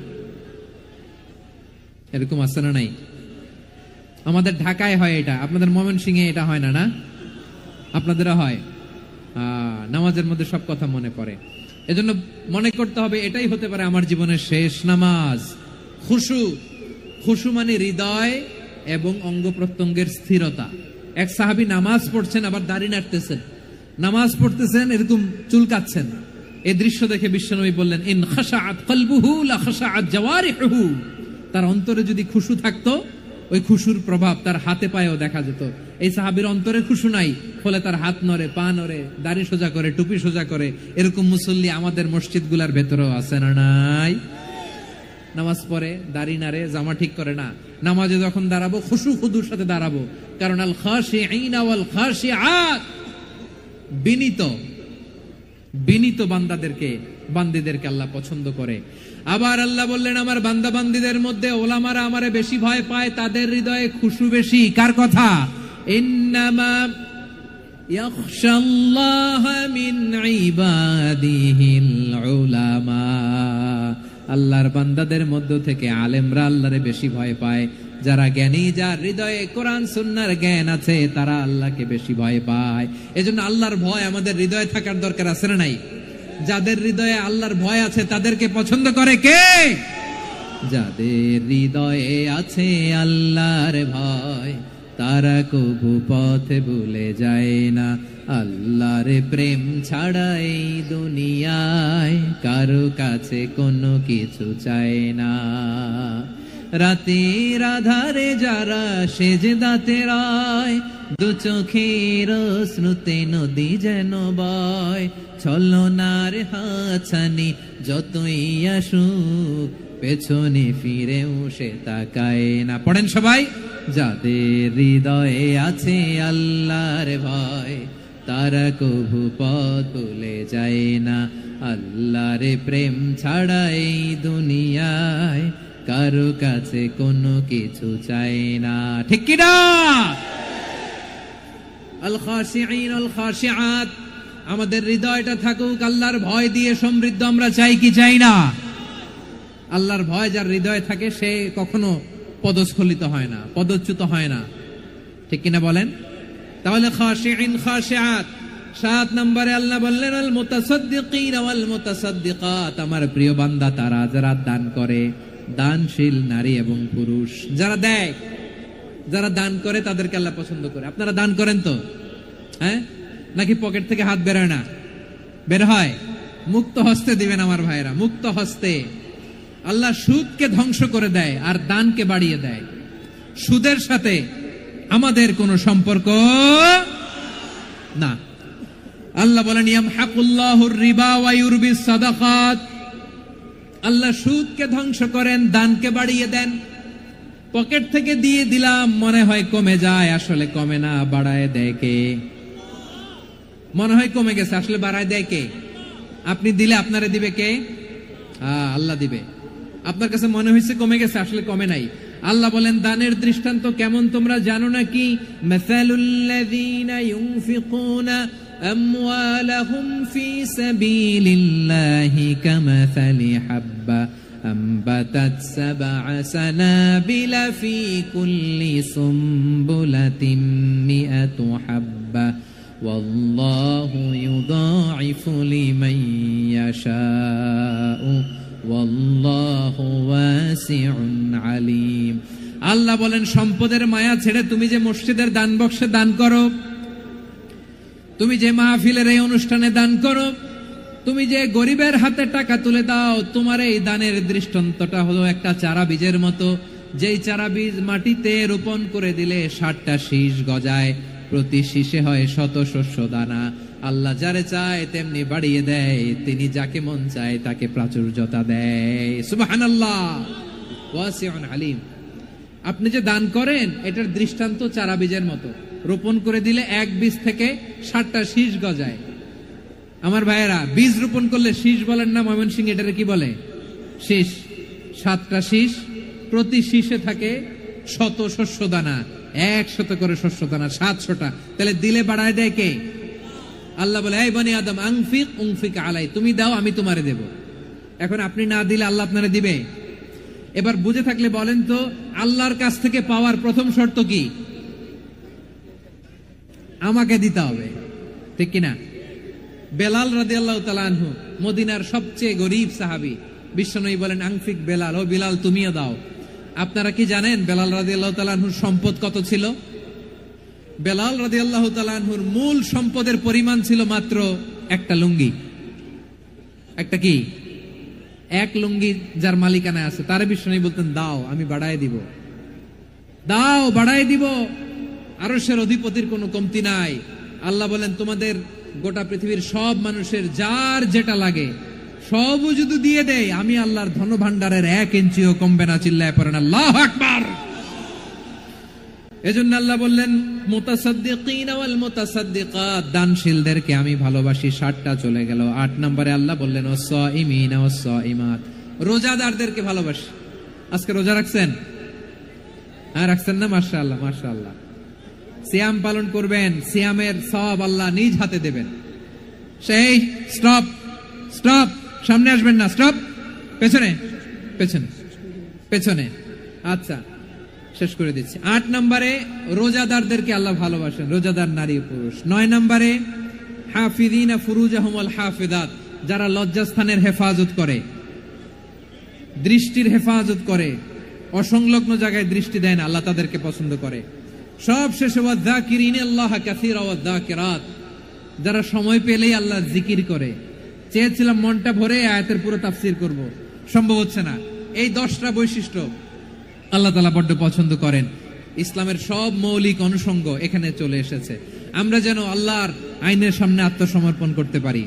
এরকম আছে না নাই? আমাদের ঢাকায় হয় এটা, আপনাদের ময়মনসিংহে এটা হয় না? না, আপনাদেরও হয়। নামাজের মধ্যে সব কথা মনে পড়ে। এজন্য মনে করতে হবে এটাই হতে পারে আমার জীবনের শেষ নামাজ। খুশু, খুশু মানে হৃদয় এবং অঙ্গ প্রত্যঙ্গের স্থিরতা। এক সাহাবী নামাজ পড়ছেন আবার দাড়ি নাড়তেছেন, নামাজ পড়তেছেন এরকম চুলকাচ্ছেন। এই দৃশ্য দেখে বিশ্বনবী বললেন, ইন খাশাআত কলবুহু লা খাশাআত জাওয়ারিহুহু। তার অন্তরে যদি খুশু থাকতো, ওই খুশুর প্রভাব তার হাতে পায়েও দেখা যেত। এই সাহাবীর অন্তরে খুশু নাই, ফলে তার হাত নড়ে, পা নড়ে, দাড়ি সোজা করে, টুপি সোজা করে। এরকম মুসল্লি আমাদের মসজিদগুলোর ভেতরেও আছে না নাই? নামাজ পড়ে, দাড়ি নাড়ে, জামা ঠিক করে না। নামাজে যখন দাঁড়াবো খুশু খুদুর সাথে দাঁড়াবো, কারণ আল খাশিঈনা ওয়াল খাশিআত, বিনীত, বিনীত বান্দিদেরকে আল্লাহ পছন্দ করে। আবার আল্লাহ বললেন, আমার বান্দা বান্দিদের মধ্যে ওলামারা আমারে বেশি ভয় পায়, তাদের হৃদয়ে খুশু বেশি। কার কথা? ইন্নামা ইয়াখশাল্লাহা মিন ইবাদিহিল উলামা। আল্লাহর বান্দাদের মধ্য থেকে আলেমরা আল্লাহরে বেশি ভয় পায়। যারা জ্ঞানী, যার হৃদয়ে কোরআন সুন্নাহর জ্ঞান আছে, তারা আল্লাহকে বেশি ভয় পায়। এজন্য আল্লাহর ভয় আমাদের হৃদয়ে থাকার দরকার আছে না নাই? যাদের হৃদয়ে আল্লাহর ভয় আছে তাদেরকে পছন্দ করে কে? যাদের হৃদয়ে আছে আল্লাহর ভয়, তারা কবু পথে ভুলে যায় না। আল্লাহর প্রেম ছাড়া এই দুনিয়ায় কারো কাছে কোনো কিছু চায় না। রাতের আধারে যারা সেজদাতে রয়, দু চোখের শ্রুতে নদী যেন বয়। ছলনার হাতছানি যতই আসুক, পেছনে ফিরেও সে তাকায় না। পড়েন সবাই, যাদের হৃদয়ে আছে আল্লাহর ভয়, তারা কভু পথ ভুলে যায় না। আল্লাহর প্রেম ছাড়া এই দুনিয়ায় কারো কাছে কোনো কিছু চায় না। ঠিক কি না? আল খাশিঈন আল খাশিআত, আমাদের হৃদয়টা থাকুক আল্লাহর ভয় দিয়ে সমৃদ্ধ। আমরা চাই কি চাই না? আল্লাহর ভয় যার হৃদয়ে থাকে সে কখনো পদস্খলিত হয় না, পদচ্যুত হয় না। ঠিক কিনা বলেন? তাহলে খাশিঈন খাশিআত। 7 নম্বরে আল্লাহ বললেন, আল মুতাসাদ্দিকিন ওয়াল মুতাসাদ্দিকাত, আমার প্রিয় বান্দা তারা যারা দান করে, দানশীল নারী এবং পুরুষ যারা দেয়, যারা দান করে তাদেরকে আল্লাহ পছন্দ করে। আপনারা দান করেন তো? হ্যাঁ, নাকি পকেট থেকে হাত বেরোয় না? বের হয়। মুক্ত হস্তে দিবেন আমার ভাইরা, মুক্ত হস্তে। আল্লাহ সুদকে ধ্বংস করে দেয় আর দানকে বাড়িয়ে দেয়। সুদের সাথে আমাদের কোনো সম্পর্ক না। আল্লাহ বলেন ইয়ামহাকুল্লাহুর রিবা ওয়া ইউরবিস সাদাকাত, আল্লাহ সুদকে ধ্বংস করেন, দানকে বাড়িয়ে দেন। পকেট থেকে দিয়ে দিলাম, মনে হয় কমে যায়, আসলে কমে না, বাড়ায় দেয় কে? মনে হয় কমে গেছে, আসলে বাড়ায় দেয় কে? আপনি দিলে আপনারে দিবে কে? আল্লাহ দিবে। আপনার কাছে মনে হয়েছে কমে গেছে, আসলে কমে নাই। আল্লাহ বলেন দানের দৃষ্টান্ত কেমন তোমরা জানো নাকি? মাসালুল্লাযীনা ইউনফিকুনা আমওয়ালাহুম ফি সাবিলিল্লাহি কামাসালি হাব্বা أنبتت 7 سنابل في كل سنبلة 100 حبة والله يضاعف لمن يشاء والله واسع عليم। আল্লাহ বলেন সম্পদের মায়া ছেড়ে তুমি যে মসজিদের দান বক্সে দান করো, তুমি যে মাহফিলের এই অনুষ্ঠানে দান করো, তুমি যে গরিবের হাতে টাকা তুলে দাও, তোমার এই দানের দৃষ্টান্তটা হলো একটা চারা বীজের মতো, যেই চারা বীজ মাটিতে রোপণ করে দিলে 60টা শীষ গজায়, প্রতি শীষে হয় 100 শস্য দানা। আল্লাহ যারে চায় তেমনি বাড়িয়ে দেয়, তিনি যাকে মন চায় তাকে প্রাচুর্যতা দেয়। সুবহানাল্লাহ, ওয়াসিউন আলিম। আপনি যে দান করেন এটার দৃষ্টান্ত চারা বীজের মতো, রোপণ করে দিলে এক বীজ থেকে 60টা শীষ গজায়। আমার ভাইয়েরা, বীজ রোপণ করলে শীষ বলেন না ময়মনসিংহ, এটারে কি বলে? শীষ। 7টা শীষ, প্রতি শীষে থাকে 100 শস্য দানা, 100 করে শস্য দানা, 700টা। তাহলে দিলে বাড়ায় দেয় কে? আল্লাহ বলে এই বনি আদম আনফিক উনফিক আলাই, তুমি দাও আমি তোমারে দেব। এখন আপনি না দিলে আল্লাহ আপনারে দিবে? এবার বুঝে থাকলে বলেন তো, আল্লাহর কাছ থেকে পাওয়ার প্রথম শর্ত কি? আমাকে দিতে হবে, ঠিক কিনা? বেলাল রাদিয়াল্লাহু তাআলা আনহু, মদিনার সবচেয়ে গরীব সাহাবী, বিশ্বনবী বলেন আনফিক বেলাল, ও বেলাল তুমিও দাও। আপনারা কি জানেন বেলাল রাদিয়াল্লাহু তাআলা আনহুর সম্পদ কত ছিল? বেলাল রাদিয়াল্লাহু তাআলা আনহুর মূল সম্পদের পরিমাণ ছিল মাত্র একটা লুঙ্গি। একটা কি? এক লুঙ্গি যার মালিকানা আছে, তারে বিশ্বনবী বলতেন দাও আমি বাড়ায় দিব, দাও বাড়ায় দিব। আরশের অধিপতির কোনো কমতি নাই। আল্লাহ বলেন তোমাদের গোটা পৃথিবীর সব মানুষের যার যেটা লাগে সব যদি দিয়ে দেয়, আমি আল্লাহর ধন ভান্ডারের 1 ইঞ্চিও কমবে না। চিল্লায় পড়েন আল্লাহু আকবার। এজন্য আল্লাহ বললেন মুতাসাদ্দিকিনা ওয়াল মুতাসাদ্দিকাত, দানশীলদেরকে আমি ভালোবাসি। 60টা চলে গেল। 8 নম্বরে আল্লাহ বললেন ওয়াসাইমিনা ওয়াসাইমাত, রোজাদারদেরকে ভালোবাসি। আজকে রোজা রাখছেন? হ্যাঁ রাখছেন না? মাশাআল্লাহ মাশাআল্লাহ। সিয়াম পালন করবেন, সিয়ামের সওয়াব আল্লাহ নিজ হাতে দেবেন। সেই স্টপ স্টপ, সামনে আসবেন না, স্টপ, পেছনে পেছনে পেছনে। আচ্ছা শেষ করে দিচ্ছি। 8 নম্বরে রোজাদারদেরকে আল্লাহ ভালোবাসেন, রোজাদার নারী পুরুষ। 9 নম্বরে হাফিযিনা ফুরুজাহুম ওয়াল হাফিযাত, যারা লজ্জাস্থানের হেফাজত করে, দৃষ্টির হেফাজত করে, অসংলগ্ন জায়গায় দৃষ্টি দেয় না, আল্লাহ তাদেরকে পছন্দ করে। সব শেষে ওয়াযাকিরিনাল্লাহ কাসীরা ওয়াযাকিরাত, যারা সময় পেলেই আল্লাহর জিকির করে। চেয়েছিলাম মনটা ভরে আয়াতের পুরো তাফসীর করব, সম্ভব হচ্ছে না। এই 10টা বৈশিষ্ট্য আল্লাহ তাআলা বড় পছন্দ করেন। ইসলামের সব মৌলিক অনুষঙ্গ এখানে চলে এসেছে। আমরা যেন আল্লাহর আইনের সামনে আত্মসমর্পণ করতে পারি,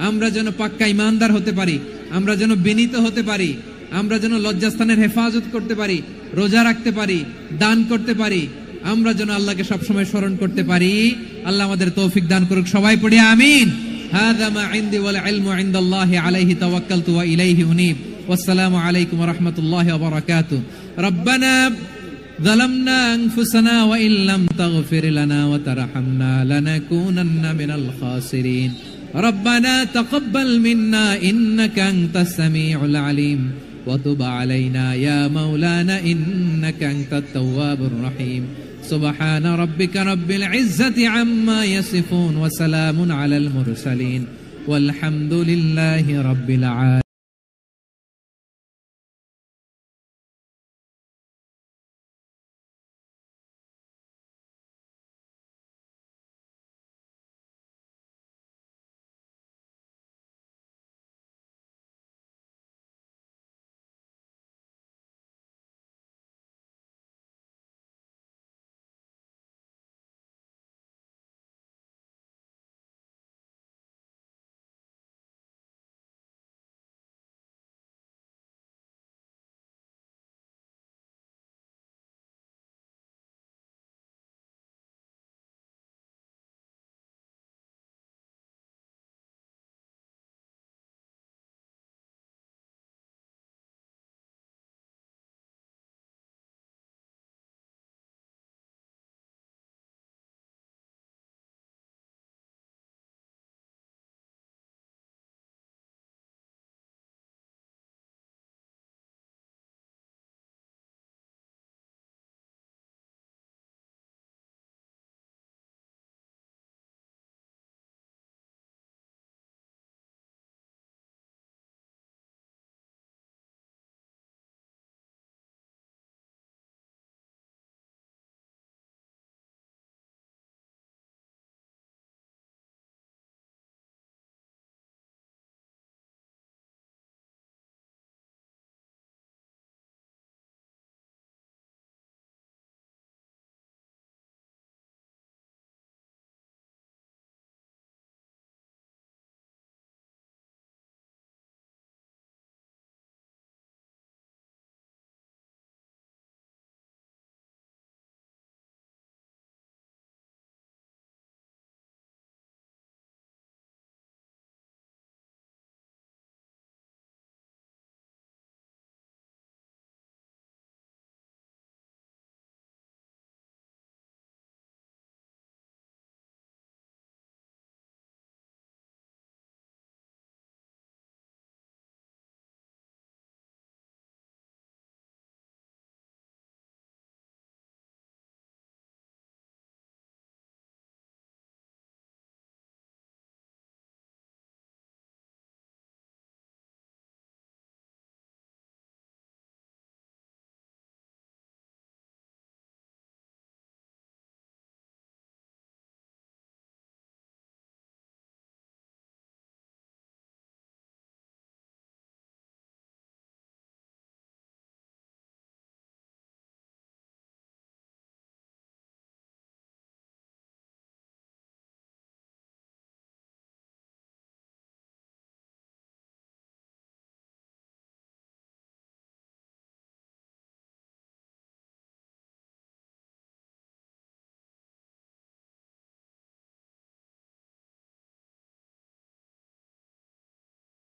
আমরা যেন পাক্কা ইমানদার হতে পারি, আমরা যেন বিনীত হতে পারি, আমরা যেন লজ্জাস্থানের হেফাজত করতে পারি, রোজা রাখতে পারি, দান করতে পারি, আমরা যেন আল্লাহকে সবসময় স্মরণ করতে পারি। আল্লাহ আমাদের তৌফিক দান করুক। সবাই পড়ি আমিন। হাযা মা ইনদি ওয়াল ইলমু ইনদাল্লাহি আলাইহি তাওয়াক্কালতু ওয়া ইলাইহি উনীব। ওয়াসসালামু আলাইকুম ওয়া রাহমাতুল্লাহি ওয়া বারাকাতুহু। রব্বানা যালামনা আনফুসানা ওয়া ইল্লাম তাগফির লানা ওয়া তারহামনা লানাকুনান্না মিনাল খাসিরিন। রব্বানা তাকাব্বাল মিন্না ইন্নাকা আনতাস সামিউল আলিম ওয়া তুব আলাইনা ইয়া মাওলানা ইন্নাকা আনতাত তাওয়াবুর রহিম। সুবহান রাব্বিকা রাব্বিল ইজ্জাতি আম্মা ইয়াসিফুন ওয়া সালামুন আলাল মুরসালিন ওয়ালহামদুলিল্লাহি রাব্বিল আলামিন।